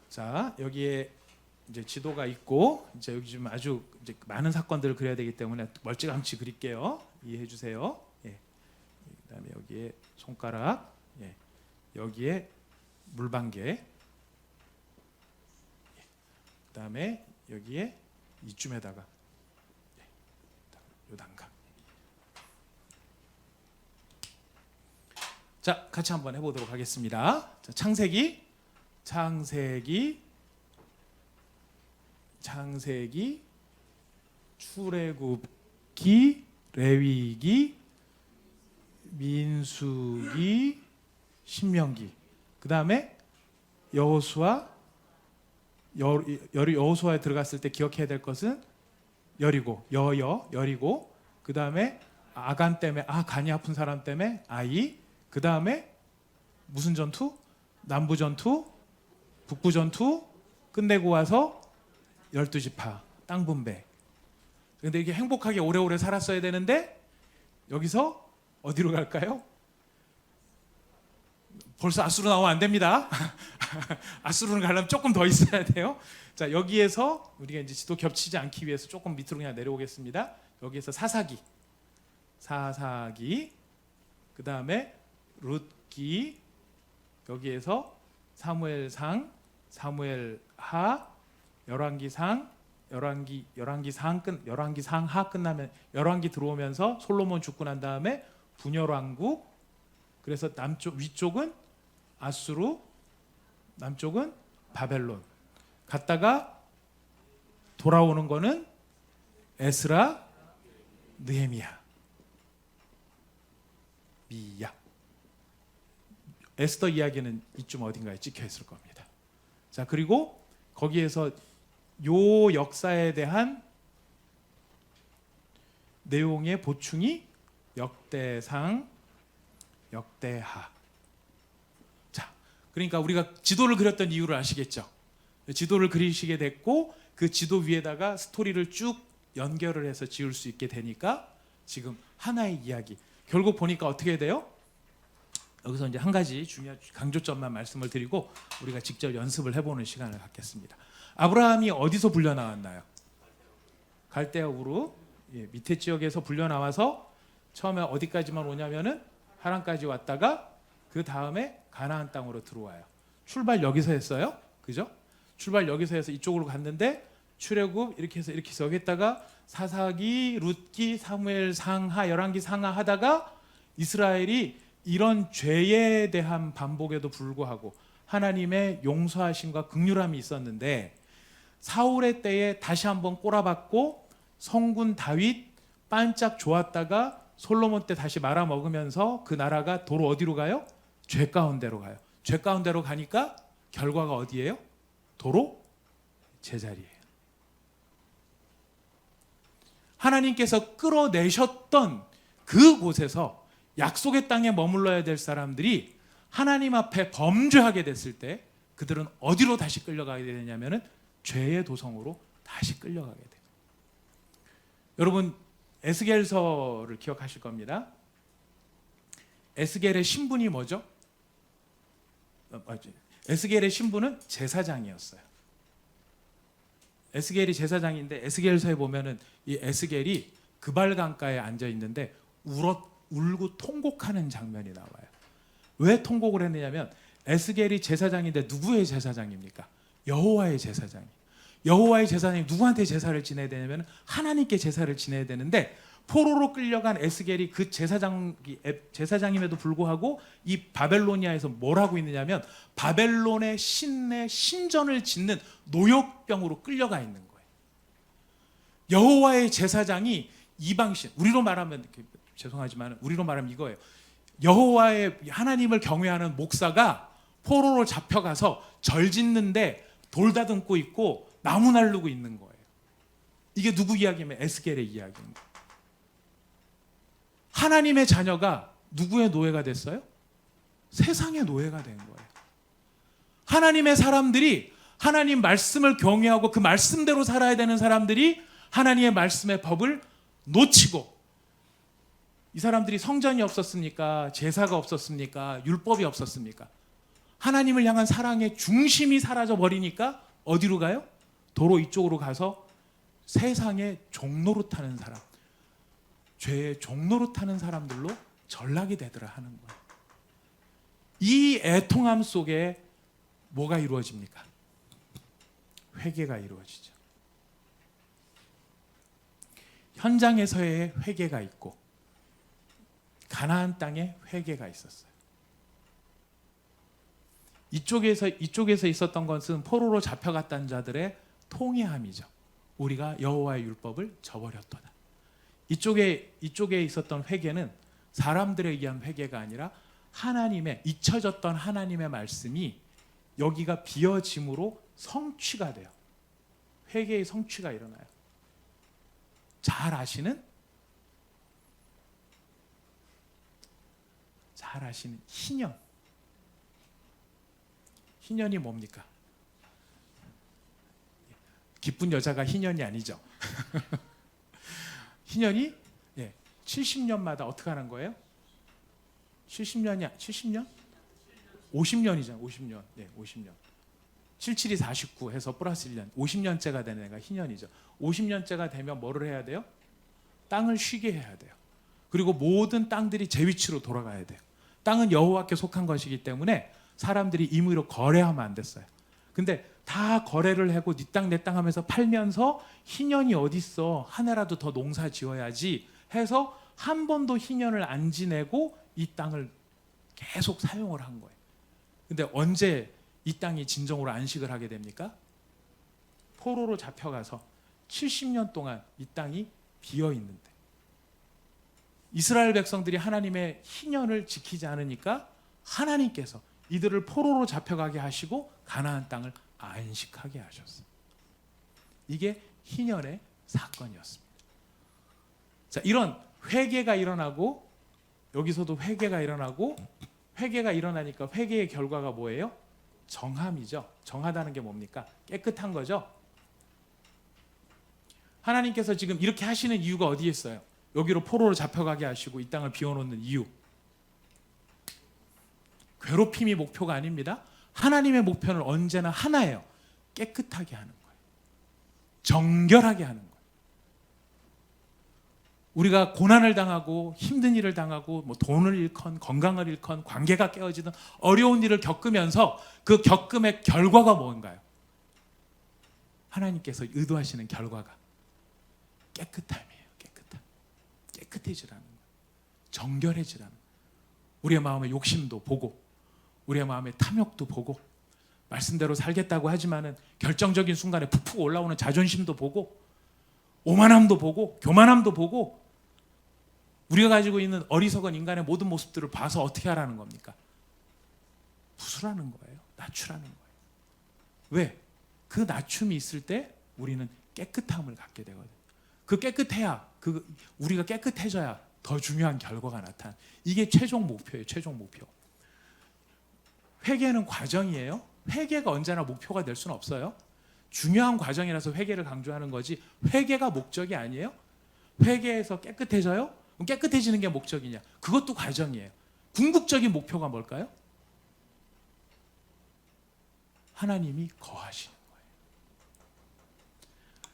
자, 여기에 이제 지도가 있고 이제 여기 좀 아주 이제 많은 사건들을 그려야 되기 때문에 멀찌감치 그릴게요. 이해해 주세요. 예. 그다음에 여기에 손가락, 예. 여기에 물방개, 예. 그다음에 여기에 이쯤에다가 예. 요단각. 자, 같이 한번 해보도록 하겠습니다. 자, 창세기, 출애굽기, 레위기, 민수기, 신명기. 그 다음에 여호수아에 들어갔을 때 기억해야 될 것은 여리고. 그 다음에 아간 때문에 간이 아픈 사람 때문에 아이. 그 다음에 무슨 전투? 남부 전투, 북부 전투 끝내고 와서 12지파 땅 분배. 근데 이게 행복하게 오래오래 살았어야 되는데 여기서 어디로 갈까요? 벌써 아수르 나오면 안 됩니다. 아수르는 가려면 조금 더 있어야 돼요. 자, 여기에서 우리가 이제 지도 겹치지 않기 위해서 조금 밑으로 그냥 내려오겠습니다. 여기에서 사사기, 그 다음에 룻기, 여기에서 사무엘상, 사무엘하, 열왕기상, 열왕기상하 끝나면 열왕기 들어오면서 솔로몬 죽고 난 다음에 분열왕국. 그래서 위쪽은 아수르, 남쪽은 바벨론. 갔다가 돌아오는 거는 에스라, 느헤미야, 미야. 에스더 이야기는 이쯤 어딘가에 찍혀 있을 겁니다. 자, 그리고 거기에서 요 역사에 대한 내용의 보충이 역대상, 역대하. 자, 그러니까 우리가 지도를 그렸던 이유를 아시겠죠? 지도를 그리시게 됐고 그 지도 위에다가 스토리를 쭉 연결을 해서 지을 수 있게 되니까 지금 하나의 이야기. 결국 보니까 어떻게 돼요? 여기서 이제 한 가지 중요한 강조점만 말씀을 드리고 우리가 직접 연습을 해보는 시간을 갖겠습니다. 아브라함이 어디서 불려 나왔나요? 갈대아 우르, 밑에 지역에서 불려 나와서 처음에 어디까지만 오냐면은 하란까지 왔다가 그 다음에 가나안 땅으로 들어와요. 출발 여기서 했어요, 그죠? 출발 여기서 해서 이쪽으로 갔는데 출애굽 이렇게 해서 여기 했다가 사사기, 룻기, 사무엘 상하, 열왕기 상하 하다가 이스라엘이 이런 죄에 대한 반복에도 불구하고 하나님의 용서하심과 긍휼함이 있었는데 사울의 때에 다시 한번 꼬라박고 성군 다윗 반짝 좋았다가 솔로몬 때 다시 말아먹으면서 그 나라가 도로 어디로 가요? 죄 가운데로 가요. 죄 가운데로 가니까 결과가 어디예요? 도로 제자리예요. 하나님께서 끌어내셨던 그곳에서 약속의 땅에 머물러야 될 사람들이 하나님 앞에 범죄하게 됐을 때 그들은 어디로 다시 끌려가게 되냐면은 죄의 도성으로 다시 끌려가게 돼요. 여러분 에스겔서를 기억하실 겁니다. 에스겔의 신분이 뭐죠? 에스겔의 신분은 제사장이었어요. 에스겔이 제사장인데 에스겔서에 보면은 이 에스겔이 그발 강가에 앉아 있는데 울고 통곡하는 장면이 나와요. 왜 통곡을 했느냐면 에스겔이 제사장인데 누구의 제사장입니까? 여호와의 제사장이. 여호와의 제사장이 누구한테 제사를 지내야 되냐면 하나님께 제사를 지내야 되는데 포로로 끌려간 에스겔이 그 제사장임에도 불구하고 이 바벨로니아에서 뭘 하고 있느냐면 바벨론의 신의 신전을 짓는 노역병으로 끌려가 있는 거예요. 여호와의 제사장이 이방신, 우리로 말하면 죄송하지만 우리로 말하면 이거예요. 여호와의 하나님을 경외하는 목사가 포로로 잡혀가서 절 짓는데 돌 다듬고 있고 나무 날르고 있는 거예요. 이게 누구 이야기면 에스겔의 이야기입니다. 하나님의 자녀가 누구의 노예가 됐어요? 세상의 노예가 된 거예요. 하나님의 사람들이 하나님 말씀을 경외하고 그 말씀대로 살아야 되는 사람들이 하나님의 말씀의 법을 놓치고, 이 사람들이 성전이 없었습니까? 제사가 없었습니까? 율법이 없었습니까? 하나님을 향한 사랑의 중심이 사라져 버리니까 어디로 가요? 도로 이쪽으로 가서 세상의 종로로 타는 사람, 죄의 종로로 타는 사람들로 전락이 되더라 하는 거예요. 이 애통함 속에 뭐가 이루어집니까? 회개가 이루어지죠. 현장에서의 회개가 있고 가나안 땅에 회개가 있었어요. 이쪽에서 있었던 것은 포로로 잡혀갔던 자들의 통회함이죠. 우리가 여호와의 율법을 저버렸도다. 이쪽에 있었던 회개는 사람들에 의한 회개가 아니라 하나님의, 잊혀졌던 하나님의 말씀이 여기가 비어짐으로 성취가 돼요. 회개의 성취가 일어나요. 잘 아시는 희년. 희년이 뭡니까? 기쁜 여자가 희년이 아니죠. 희년이 70년마다 어떻게 하는 거예요? 70년? 50년이잖아요. 50년. 50년. 77이 49 해서 플러스 1년. 50년째가 되는 애가 희년이죠. 50년째가 되면 뭐를 해야 돼요? 땅을 쉬게 해야 돼요. 그리고 모든 땅들이 제 위치로 돌아가야 돼요. 땅은 여호와께 속한 것이기 때문에 사람들이 임의로 거래하면 안 됐어요. 근데 다 거래를 하고 네 땅 내 땅 하면서 팔면서 희년이 어딨어, 한 해라도 더 농사 지어야지 해서 한 번도 희년을 안 지내고 이 땅을 계속 사용을 한 거예요. 근데 언제 이 땅이 진정으로 안식을 하게 됩니까? 포로로 잡혀가서 70년 동안 이 땅이 비어 있는데 이스라엘 백성들이 하나님의 희년을 지키지 않으니까 하나님께서 이들을 포로로 잡혀가게 하시고 가나안 땅을 안식하게 하셨어요. 이게 희년의 사건이었습니다. 자, 이런 회개가 일어나고 여기서도 회개가 일어나고 회개가 일어나니까 회개의 결과가 뭐예요? 정함이죠. 정하다는 게 뭡니까? 깨끗한 거죠. 하나님께서 지금 이렇게 하시는 이유가 어디에 있어요? 여기로 포로로 잡혀가게 하시고 이 땅을 비워놓는 이유. 괴롭힘이 목표가 아닙니다. 하나님의 목표는 언제나 하나예요. 깨끗하게 하는 거예요. 정결하게 하는 거예요. 우리가 고난을 당하고 힘든 일을 당하고 뭐 돈을 잃건 건강을 잃건 관계가 깨어지든 어려운 일을 겪으면서 그 겪음의 결과가 뭔가요? 하나님께서 의도하시는 결과가 깨끗함이에요. 깨끗해지라는 거예요. 정결해지라는 거예요. 우리의 마음의 욕심도 보고 우리의 마음의 탐욕도 보고 말씀대로 살겠다고 하지만은 결정적인 순간에 푹푹 올라오는 자존심도 보고 오만함도 보고 교만함도 보고 우리가 가지고 있는 어리석은 인간의 모든 모습들을 봐서 어떻게 하라는 겁니까? 부수라는 거예요. 낮추라는 거예요. 왜? 그 낮춤이 있을 때 우리는 깨끗함을 갖게 되거든요. 그 깨끗해야 우리가 깨끗해져야 더 중요한 결과가 나타나. 이게 최종 목표예요. 최종 목표. 회개는 과정이에요. 회개가 언제나 목표가 될 수는 없어요. 중요한 과정이라서 회개를 강조하는 거지 회개가 목적이 아니에요. 회개해서 깨끗해져요? 그럼 깨끗해지는 게 목적이냐? 그것도 과정이에요. 궁극적인 목표가 뭘까요? 하나님이 거하시는 거예요.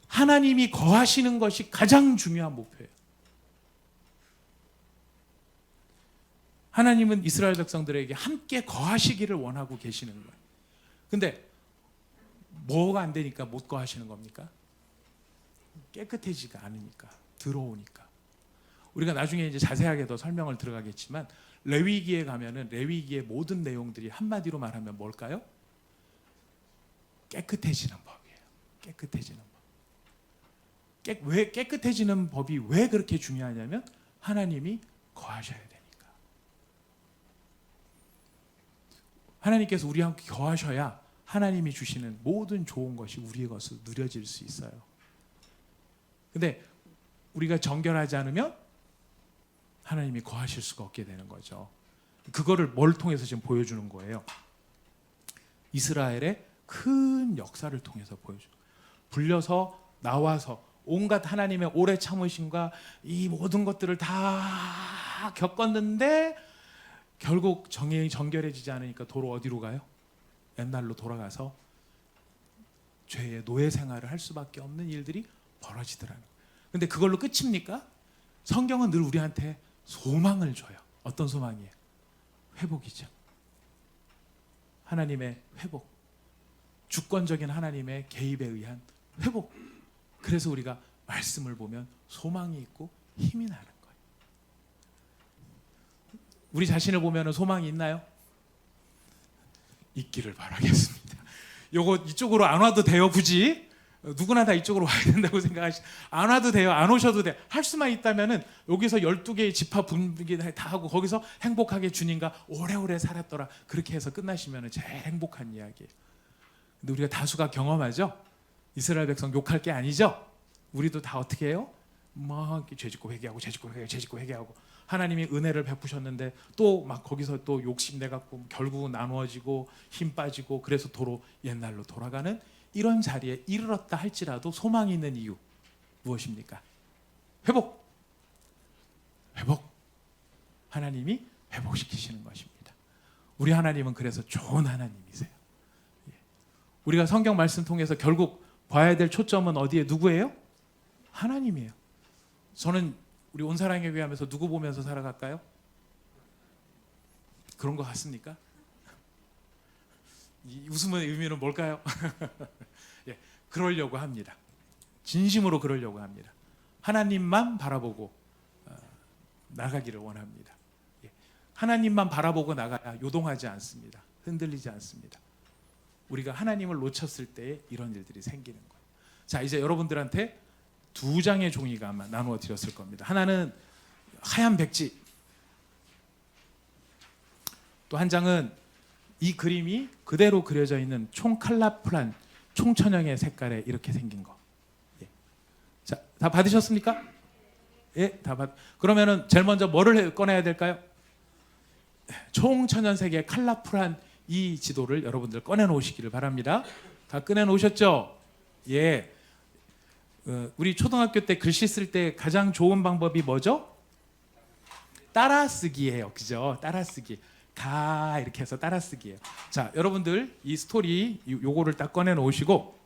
하나님이 거하시는 것이 가장 중요한 목표예요. 하나님은 이스라엘 백성들에게 함께 거하시기를 원하고 계시는 거예요. 근데 뭐가 안 되니까 못 거하시는 겁니까? 깨끗해지가 않으니까, 더러우니까. 우리가 나중에 이제 자세하게 더 설명을 들어가겠지만 레위기에 가면은 레위기의 모든 내용들이 한마디로 말하면 뭘까요? 깨끗해지는 법이에요. 깨끗해지는 법. 왜 깨끗해지는 법이 왜 그렇게 중요하냐면 하나님이 거하셔야 되니까. 하나님께서 우리와 함께 거하셔야 하나님이 주시는 모든 좋은 것이 우리의 것으로 누려질 수 있어요. 근데 우리가 정결하지 않으면 하나님이 거하실 수가 없게 되는 거죠. 그거를 뭘 통해서 지금 보여주는 거예요? 이스라엘의 큰 역사를 통해서 보여줘요. 불려서 나와서 온갖 하나님의 오래 참으심과 이 모든 것들을 다 겪었는데 결국 정결해지지 않으니까 도로 어디로 가요? 옛날로 돌아가서 죄의 노예 생활을 할 수밖에 없는 일들이 벌어지더라는 거예요. 근데 그걸로 끝입니까? 성경은 늘 우리한테 소망을 줘요. 어떤 소망이에요? 회복이죠. 하나님의 회복. 주권적인 하나님의 개입에 의한 회복. 그래서 우리가 말씀을 보면 소망이 있고 힘이 나는 거예요. 우리 자신을 보면 소망이 있나요? 있기를 바라겠습니다. 요거 이쪽으로 안 와도 돼요, 굳이. 누구나 다 이쪽으로 와야 된다고 안 와도 돼요. 안 오셔도 돼요. 할 수만 있다면은 여기서 12개의 지파 분기 다 하고 거기서 행복하게 주님과 오래오래 살았더라. 그렇게 해서 끝나시면은 제일 행복한 이야기예요. 근데 우리가 다수가 경험하죠. 이스라엘 백성 욕할 게 아니죠. 우리도 다 어떻게 해요? 막 죄짓고 회개하고 죄짓고 회개하고 하나님이 은혜를 베푸셨는데 또 막 거기서 또 욕심내 갖고 결국은 나누어지고 힘 빠지고 그래서 도로 옛날로 돌아가는 이런 자리에 이르렀다 할지라도 소망이 있는 이유 무엇입니까? 회복. 하나님이 회복시키시는 것입니다. 우리 하나님은 그래서 좋은 하나님이세요. 우리가 성경 말씀 통해서 결국 봐야 될 초점은 어디에 누구예요? 하나님이에요. 저는 우리 온사랑의 교회 하면서 누구 보면서 살아갈까요? 그런 것 같습니까? 이 웃음의 의미는 뭘까요? 예, 그러려고 합니다. 진심으로 그러려고 합니다. 하나님만 바라보고 나가기를 원합니다. 예, 하나님만 바라보고 나가야 요동하지 않습니다. 흔들리지 않습니다. 우리가 하나님을 놓쳤을 때 이런 일들이 생기는 거예요. 자, 이제 여러분들한테 두 장의 종이가 아마 나누어 드렸을 겁니다. 하나는 하얀 백지, 또 한 장은 이 그림이 그대로 그려져 있는 총칼라풀한 총천형의 색깔에 이렇게 생긴 거. 예. 자, 다 받으셨습니까? 예, 다 받. 그러면은 제일 먼저 뭐를 꺼내야 될까요? 총천연색의 칼라풀한 이 지도를 여러분들 꺼내 놓으시기를 바랍니다. 다 꺼내 놓으셨죠? 예. 우리 초등학교 때 글씨 쓸 때 가장 좋은 방법이 뭐죠? 따라쓰기예요. 그죠? 따라쓰기. 가 이렇게 해서 따라쓰기예요. 자, 여러분들 이 스토리 요거를 딱 꺼내 놓으시고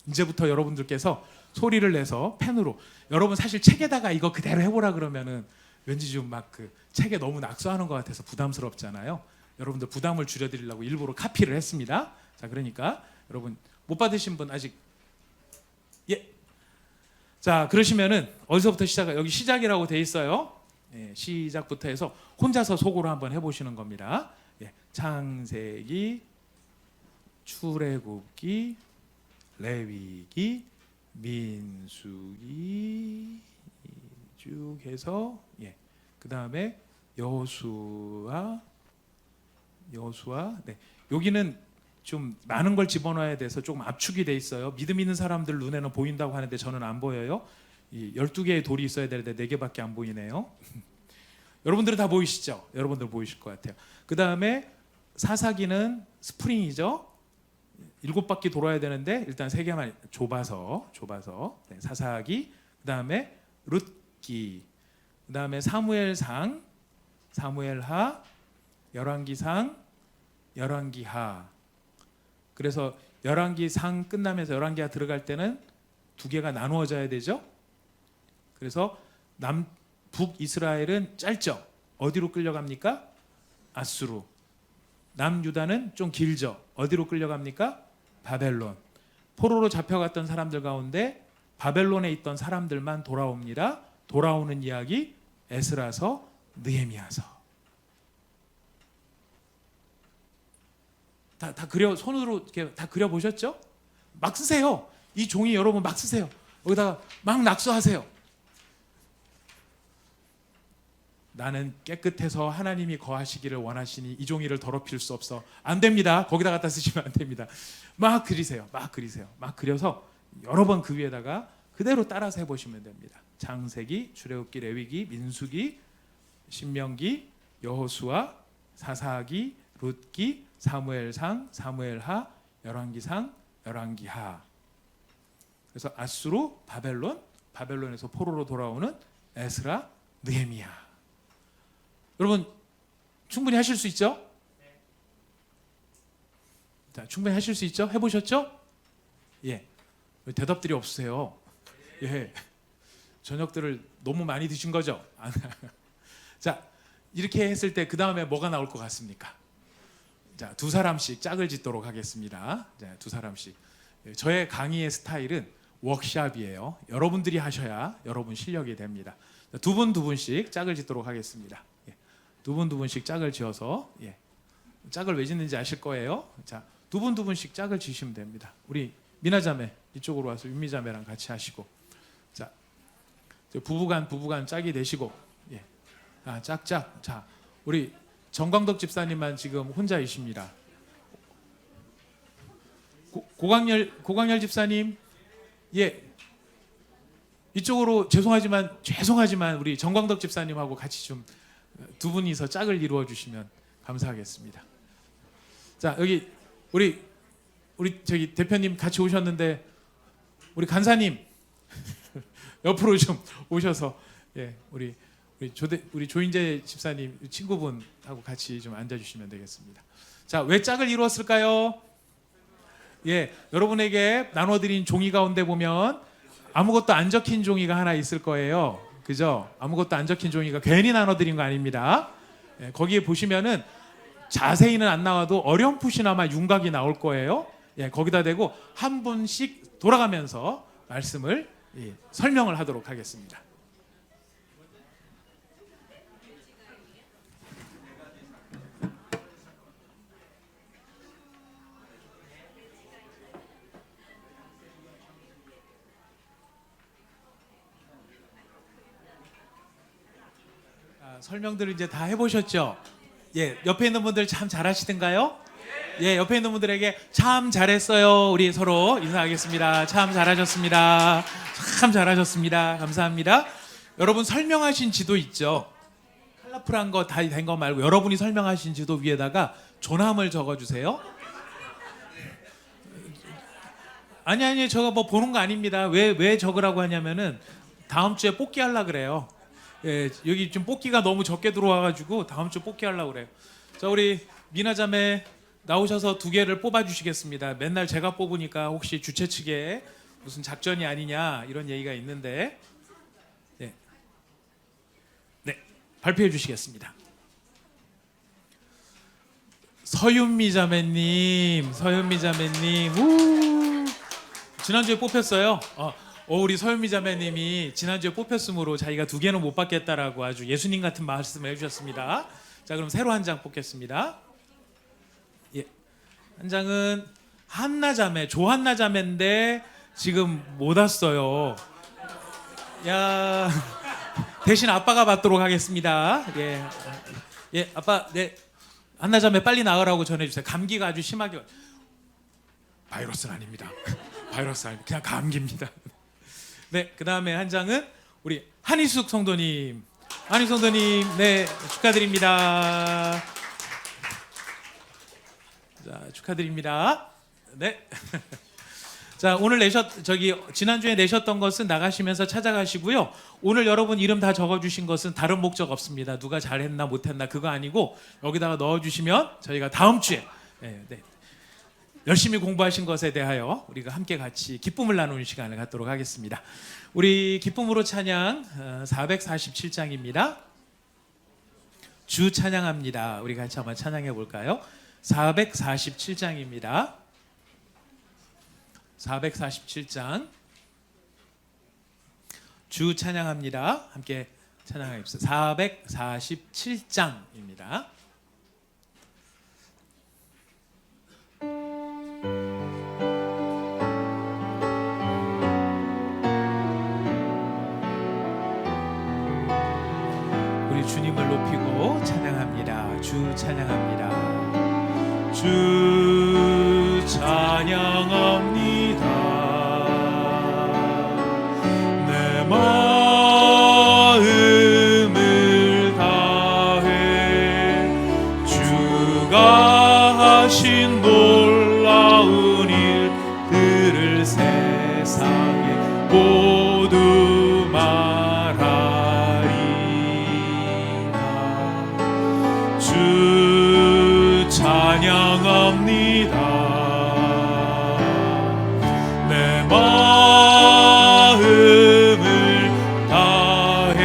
이제부터 여러분들께서 소리를 내서 펜으로, 여러분 사실 책에다가 이거 그대로 해보라 그러면은 왠지 좀 막 그 책에 너무 낙서하는 것 같아서 부담스럽잖아요. 여러분들 부담을 줄여드리려고 일부러 카피를 했습니다. 자, 그러니까 여러분 못 받으신 분 아직, 예. 자, 그러시면은 어디서부터 여기 시작이라고 돼 있어요. 예, 시작부터 해서 혼자서 속으로 한번 해보시는 겁니다. 예, 창세기, 출애굽기, 레위기, 민수기 쭉 해서, 예, 그 다음에 여호수아. 네, 여기는 좀 많은 걸 집어넣어야 돼서 조금 압축이 돼 있어요. 믿음 있는 사람들 눈에는 보인다고 하는데 저는 안 보여요. 이 12개의 돌이 있어야 되는데 4개밖에 안 보이네요. 여러분들은 다 보이시죠? 여러분들 보이실 것 같아요. 그 다음에 사사기는 스프링이죠. 7바퀴 돌아야 되는데 일단 3개만 좁아서 네, 사사기. 그 다음에 룻기. 그 다음에 사무엘상, 사무엘하, 열왕기상, 열왕기하. 그래서 열왕기상 끝나면서 열왕기하 들어갈 때는 2개가 나누어져야 되죠. 그래서 북이스라엘은 짧죠. 어디로 끌려갑니까? 아수르. 남유다는 좀 길죠. 어디로 끌려갑니까? 바벨론. 포로로 잡혀갔던 사람들 가운데 바벨론에 있던 사람들만 돌아옵니다. 돌아오는 이야기 에스라서, 느헤미야서. 다 그려, 손으로 이렇게 다 그려 보셨죠? 막 쓰세요. 이 종이 여러분 막 쓰세요. 여기다가 막 낙서하세요. 나는 깨끗해서 하나님이 거하시기를 원하시니 이 종이를 더럽힐 수 없어. 안 됩니다. 거기다 갖다 쓰시면 안 됩니다. 막 그리세요. 막 그려서 여러 번 그 위에다가 그대로 따라서 해보시면 됩니다. 창세기, 출애굽기, 레위기, 민수기, 신명기, 여호수아, 사사기, 룻기, 사무엘상, 사무엘하, 열왕기상, 열왕기하. 그래서 아수르, 바벨론, 바벨론에서 포로로 돌아오는 에스라, 느헤미야. 여러분 충분히 하실 수 있죠? 자, 충분히 하실 수 있죠? 해보셨죠? 예. 왜 대답들이 없으세요? 예. 저녁들을 너무 많이 드신 거죠? 자, 이렇게 했을 때 그 다음에 뭐가 나올 것 같습니까? 자, 2사람씩 짝을 짓도록 하겠습니다. 자, 2사람씩. 저의 강의의 스타일은 워크샵이에요. 여러분들이 하셔야 여러분 실력이 됩니다. 두 분씩 짝을 짓도록 하겠습니다. 예. 두 분씩 짝을 지어서, 예. 짝을 왜 짓는지 아실 거예요. 자, 두 분씩 짝을 지시면 됩니다. 우리 미나자매 이쪽으로 와서 윤미자매랑 같이 하시고, 자, 부부간 짝이 되시고, 예. 아, 짝. 자, 우리 정광덕 집사님만 지금 혼자이십니다. 고광열 집사님, 예, 이쪽으로 죄송하지만 우리 정광덕 집사님하고 같이 좀 두 분이서 짝을 이루어 주시면 감사하겠습니다. 자, 여기 우리 저기 대표님 같이 오셨는데 우리 간사님 옆으로 좀 오셔서, 예, 우리 조인재 집사님 친구분하고 같이 좀 앉아주시면 되겠습니다. 자, 왜 짝을 이루었을까요? 예, 여러분에게 나눠드린 종이 가운데 보면 아무것도 안 적힌 종이가 하나 있을 거예요. 그죠? 아무것도 안 적힌 종이가 괜히 나눠드린 거 아닙니다. 예, 거기에 보시면은 자세히는 안 나와도 어렴풋이나마 윤곽이 나올 거예요. 예, 거기다 대고 한 분씩 돌아가면서 말씀을, 예, 설명을 하도록 하겠습니다. 설명들을 이제 다 해보셨죠? 예, 옆에 있는 분들 참 잘하시던가요? 예, 옆에 있는 분들에게 참 잘했어요. 우리 서로 인사하겠습니다. 참 잘하셨습니다. 참 잘하셨습니다. 감사합니다. 여러분 설명하신 지도 있죠? 컬러풀한 거 다 된 거 말고 여러분이 설명하신 지도 위에다가 조남을 적어주세요. 아니 저거 뭐 보는 거 아닙니다. 왜 적으라고 하냐면은 다음 주에 뽑기 하려 그래요. 예, 여기 좀 뽑기가 너무 적게 들어와가지고 다음 주 뽑기 하려고 그래요. 자, 우리 미나자매 나오셔서 2개를 뽑아주시겠습니다. 맨날 제가 뽑으니까 혹시 주최 측에 무슨 작전이 아니냐 이런 얘기가 있는데, 네, 발표해 주시겠습니다. 서윤미 자매님, 우! 지난주에 뽑혔어요. 우리 서윤미 자매님이 지난주에 뽑혔으므로 자기가 2개는 못 받겠다라고 아주 예수님 같은 말씀을 해주셨습니다. 자, 그럼 새로 한 장 뽑겠습니다. 예, 한 장은 한나 자매, 조한나 자매인데 지금 못 왔어요. 야, 대신 아빠가 받도록 하겠습니다. 예, 아빠, 네, 한나 자매 빨리 나으라고 전해주세요. 감기가 아주 심하게. 바이러스는 아닙니다. 바이러스 아닙니다. 그냥 감기입니다. 네, 그 다음에 한 장은 우리 한희숙 성도님, 네, 축하드립니다. 자, 축하드립니다. 네. 자, 오늘 지난주에 내셨던 것은 나가시면서 찾아가시고요. 오늘 여러분 이름 다 적어주신 것은 다른 목적 없습니다. 누가 잘했나 못했나 그거 아니고 여기다가 넣어주시면 저희가 다음 주에 열심히 공부하신 것에 대하여 우리가 함께 같이 기쁨을 나누는 시간을 갖도록 하겠습니다. 우리 기쁨으로 찬양 447장입니다. 주 찬양합니다. 우리 같이 한번 찬양해 볼까요? 447장입니다. 447장 주 찬양합니다. 함께 찬양하겠습니다. 447장입니다. 우리 주님을 높이고 찬양합니다. 주 찬양합니다. 주 찬양합니다. 내 마음을 다해 주가 하신 놀라운 일들을 세상에 모두 말하리라. 주 찬양합니다. 내 마음을 다해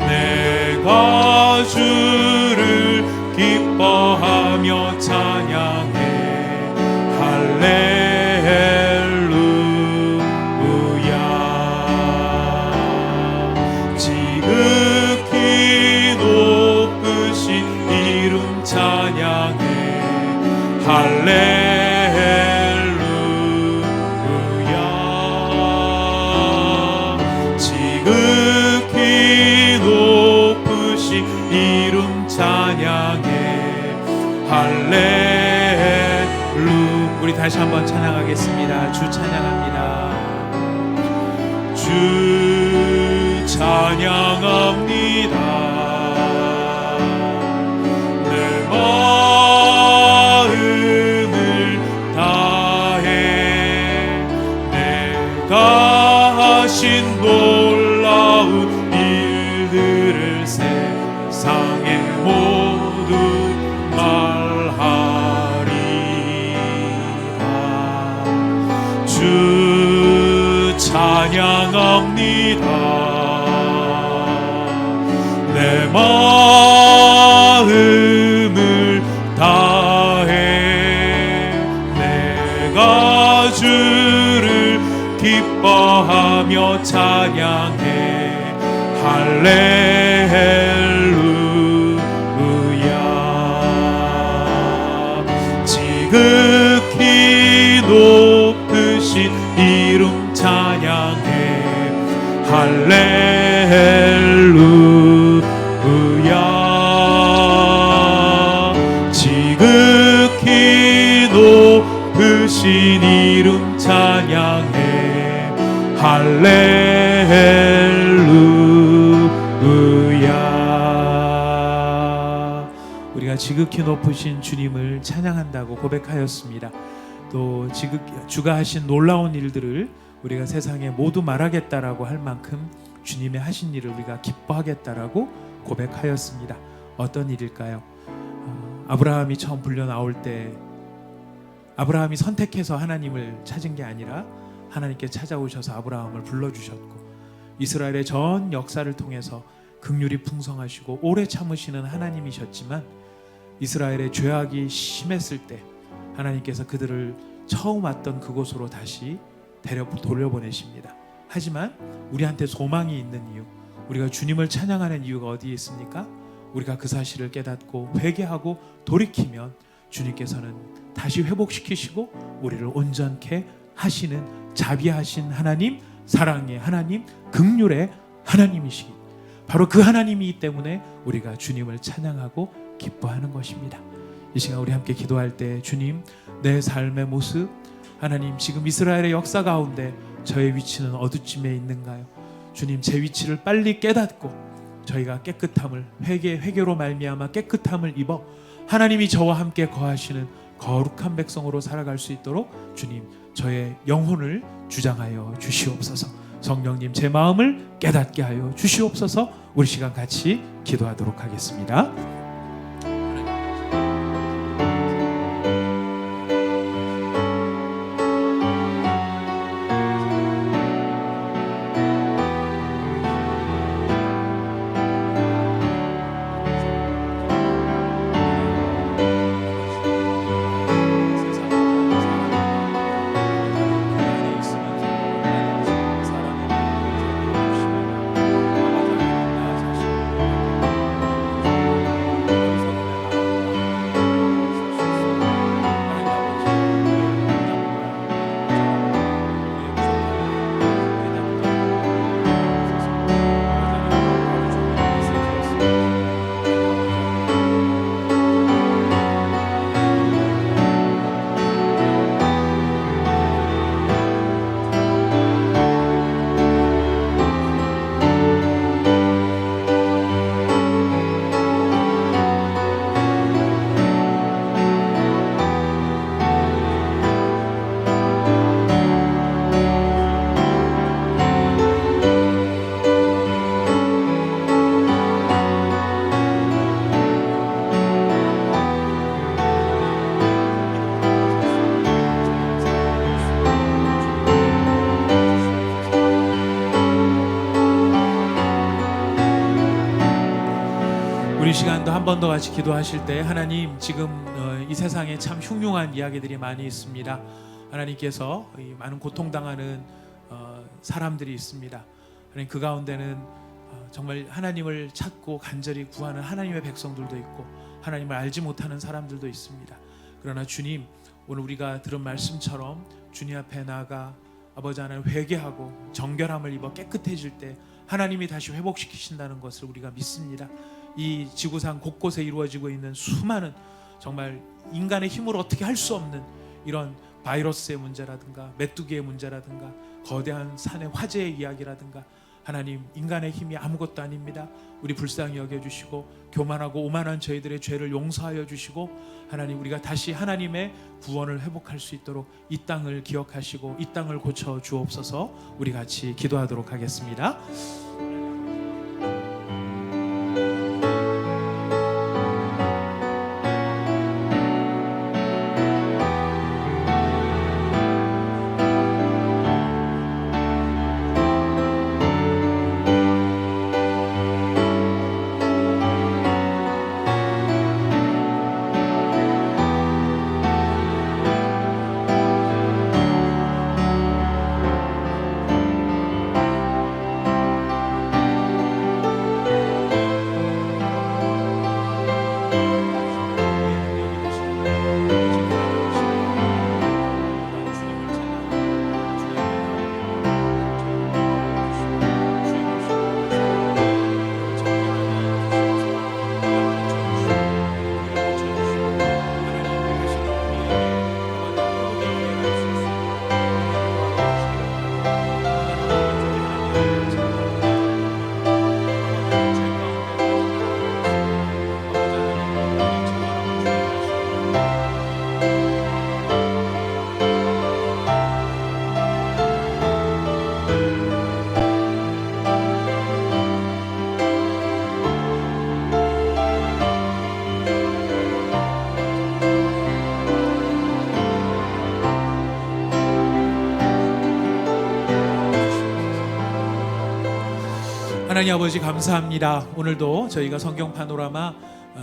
내가 주를 기뻐하며 찬양해. 할렐루야. 지극히 높으신 이름 찬양해. 할렐루야. 지극히 높으신 이름 찬양해. 할렐루. 우리 다시 한번 찬양하겠습니다. 주 찬양합니다. 주 찬양합니다. 내 마음을 다해 내가 하신 놀라운 일들을 세상에 모두 말하리라. 주 찬양합니다. 내 마음을 다해 내가 주를 기뻐하며 찬양해. 할렐루야. 지극히 높으신 이름 찬양해. 할렐루야. 지극히 높으신 이름 찬양해. 할렐루야. 우리가 지극히 높으신 주님을 찬양한다고 고백하였습니다. 또 주가 하신 놀라운 일들을 우리가 세상에 모두 말하겠다라고 할 만큼 주님의 하신 일을 우리가 기뻐하겠다라고 고백하였습니다. 어떤 일일까요? 아브라함이 처음 불려 나올 때 아브라함이 선택해서 하나님을 찾은 게 아니라 하나님께 찾아오셔서 아브라함을 불러주셨고, 이스라엘의 전 역사를 통해서 긍휼이 풍성하시고 오래 참으시는 하나님이셨지만, 이스라엘의 죄악이 심했을 때 하나님께서 그들을 처음 왔던 그곳으로 다시 돌려보내십니다. 하지만 우리한테 소망이 있는 이유, 우리가 주님을 찬양하는 이유가 어디에 있습니까? 우리가 그 사실을 깨닫고 회개하고 돌이키면 주님께서는 다시 회복시키시고 우리를 온전케 하시는 자비하신 하나님, 사랑의 하나님, 긍휼의 하나님이시기, 바로 그 하나님이기 때문에 우리가 주님을 찬양하고 기뻐하는 것입니다. 이 시간 우리 함께 기도할 때, 주님, 내 삶의 모습, 하나님, 지금 이스라엘의 역사 가운데 저의 위치는 어디쯤에 있는가요? 주님, 제 위치를 빨리 깨닫고 저희가 깨끗함을, 회개로 말미암아 깨끗함을 입어 하나님이 저와 함께 거하시는 거룩한 백성으로 살아갈 수 있도록 주님, 저의 영혼을 주장하여 주시옵소서. 성령님, 제 마음을 깨닫게 하여 주시옵소서. 우리 시간 같이 기도하도록 하겠습니다. 우리 시간도 한 번 더 같이 기도하실 때, 하나님, 지금 이 세상에 참 흉흉한 이야기들이 많이 있습니다. 하나님께서 많은 고통당하는 사람들이 있습니다. 하나님, 그 가운데는 정말 하나님을 찾고 간절히 구하는 하나님의 백성들도 있고 하나님을 알지 못하는 사람들도 있습니다. 그러나 주님, 오늘 우리가 들은 말씀처럼 주님 앞에 나아가 아버지 하나님 회개하고 정결함을 입어 깨끗해질 때 하나님이 다시 회복시키신다는 것을 우리가 믿습니다. 이 지구상 곳곳에 이루어지고 있는 수많은, 정말 인간의 힘으로 어떻게 할 수 없는 이런 바이러스의 문제라든가 메뚜기의 문제라든가 거대한 산의 화재의 이야기라든가, 하나님, 인간의 힘이 아무것도 아닙니다. 우리 불쌍히 여겨주시고 교만하고 오만한 저희들의 죄를 용서하여 주시고, 하나님, 우리가 다시 하나님의 구원을 회복할 수 있도록 이 땅을 기억하시고 이 땅을 고쳐 주옵소서. 우리 같이 기도하도록 하겠습니다. 사랑의 아버지 감사합니다. 오늘도 저희가 성경 파노라마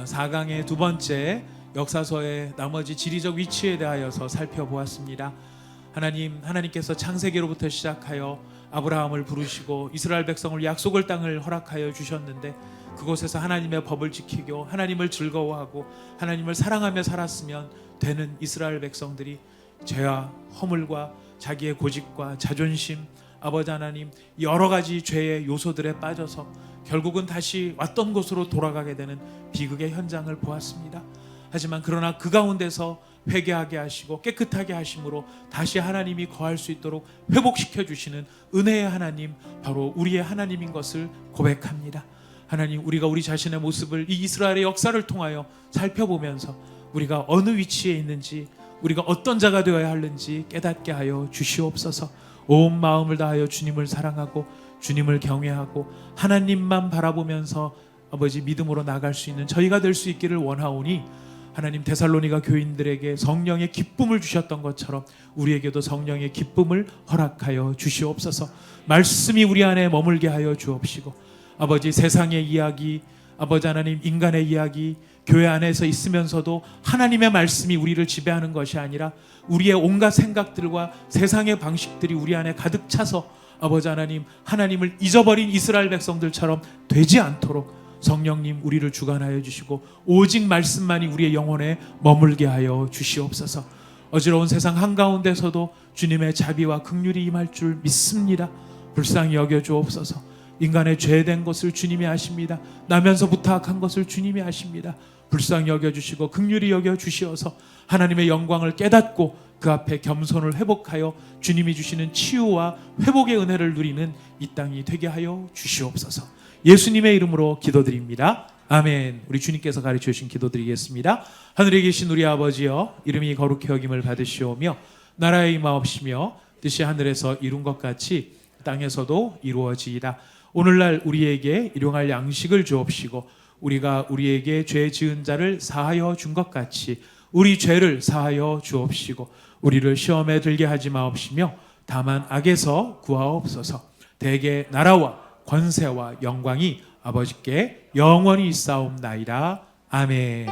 4강의 두 번째 역사서의 나머지 지리적 위치에 대하여서 살펴보았습니다. 하나님께서 창세기로부터 시작하여 아브라함을 부르시고 이스라엘 백성을 약속의 땅을 허락하여 주셨는데, 그곳에서 하나님의 법을 지키고 하나님을 즐거워하고 하나님을 사랑하며 살았으면 되는 이스라엘 백성들이 죄와 허물과 자기의 고집과 자존심, 아버지 하나님 여러 가지 죄의 요소들에 빠져서 결국은 다시 왔던 곳으로 돌아가게 되는 비극의 현장을 보았습니다. 하지만 그러나 그 가운데서 회개하게 하시고 깨끗하게 하심으로 다시 하나님이 거할 수 있도록 회복시켜 주시는 은혜의 하나님, 바로 우리의 하나님인 것을 고백합니다. 하나님, 우리가 우리 자신의 모습을 이 이스라엘의 역사를 통하여 살펴보면서 우리가 어느 위치에 있는지, 우리가 어떤 자가 되어야 하는지 깨닫게 하여 주시옵소서. 온 마음을 다하여 주님을 사랑하고 주님을 경외하고 하나님만 바라보면서 아버지 믿음으로 나갈 수 있는 저희가 될 수 있기를 원하오니, 하나님 데살로니가 교인들에게 성령의 기쁨을 주셨던 것처럼 우리에게도 성령의 기쁨을 허락하여 주시옵소서. 말씀이 우리 안에 머물게 하여 주옵시고, 아버지 세상의 이야기, 아버지 하나님 인간의 이야기, 교회 안에서 있으면서도 하나님의 말씀이 우리를 지배하는 것이 아니라 우리의 온갖 생각들과 세상의 방식들이 우리 안에 가득 차서 아버지 하나님, 하나님을 잊어버린 이스라엘 백성들처럼 되지 않도록 성령님 우리를 주관하여 주시고 오직 말씀만이 우리의 영혼에 머물게 하여 주시옵소서. 어지러운 세상 한가운데서도 주님의 자비와 긍휼이 임할 줄 믿습니다. 불쌍히 여겨 주옵소서. 인간의 죄된 것을 주님이 아십니다. 나면서부터 악한 것을 주님이 아십니다. 불쌍히 여겨주시고 긍휼히 여겨주시어서 하나님의 영광을 깨닫고 그 앞에 겸손을 회복하여 주님이 주시는 치유와 회복의 은혜를 누리는 이 땅이 되게 하여 주시옵소서. 예수님의 이름으로 기도드립니다. 아멘. 우리 주님께서 가르쳐 주신 기도드리겠습니다. 하늘에 계신 우리 아버지여, 이름이 거룩히 여김을 받으시오며 나라의 임하옵시며 뜻이 하늘에서 이룬 것 같이 땅에서도 이루어지이다. 오늘날 우리에게 일용할 양식을 주옵시고 우리가 우리에게 죄 지은 자를 사하여 준 것 같이 우리 죄를 사하여 주옵시고 우리를 시험에 들게 하지 마옵시며 다만 악에서 구하옵소서. 대개 나라와 권세와 영광이 아버지께 영원히 있사옵나이다. 아멘.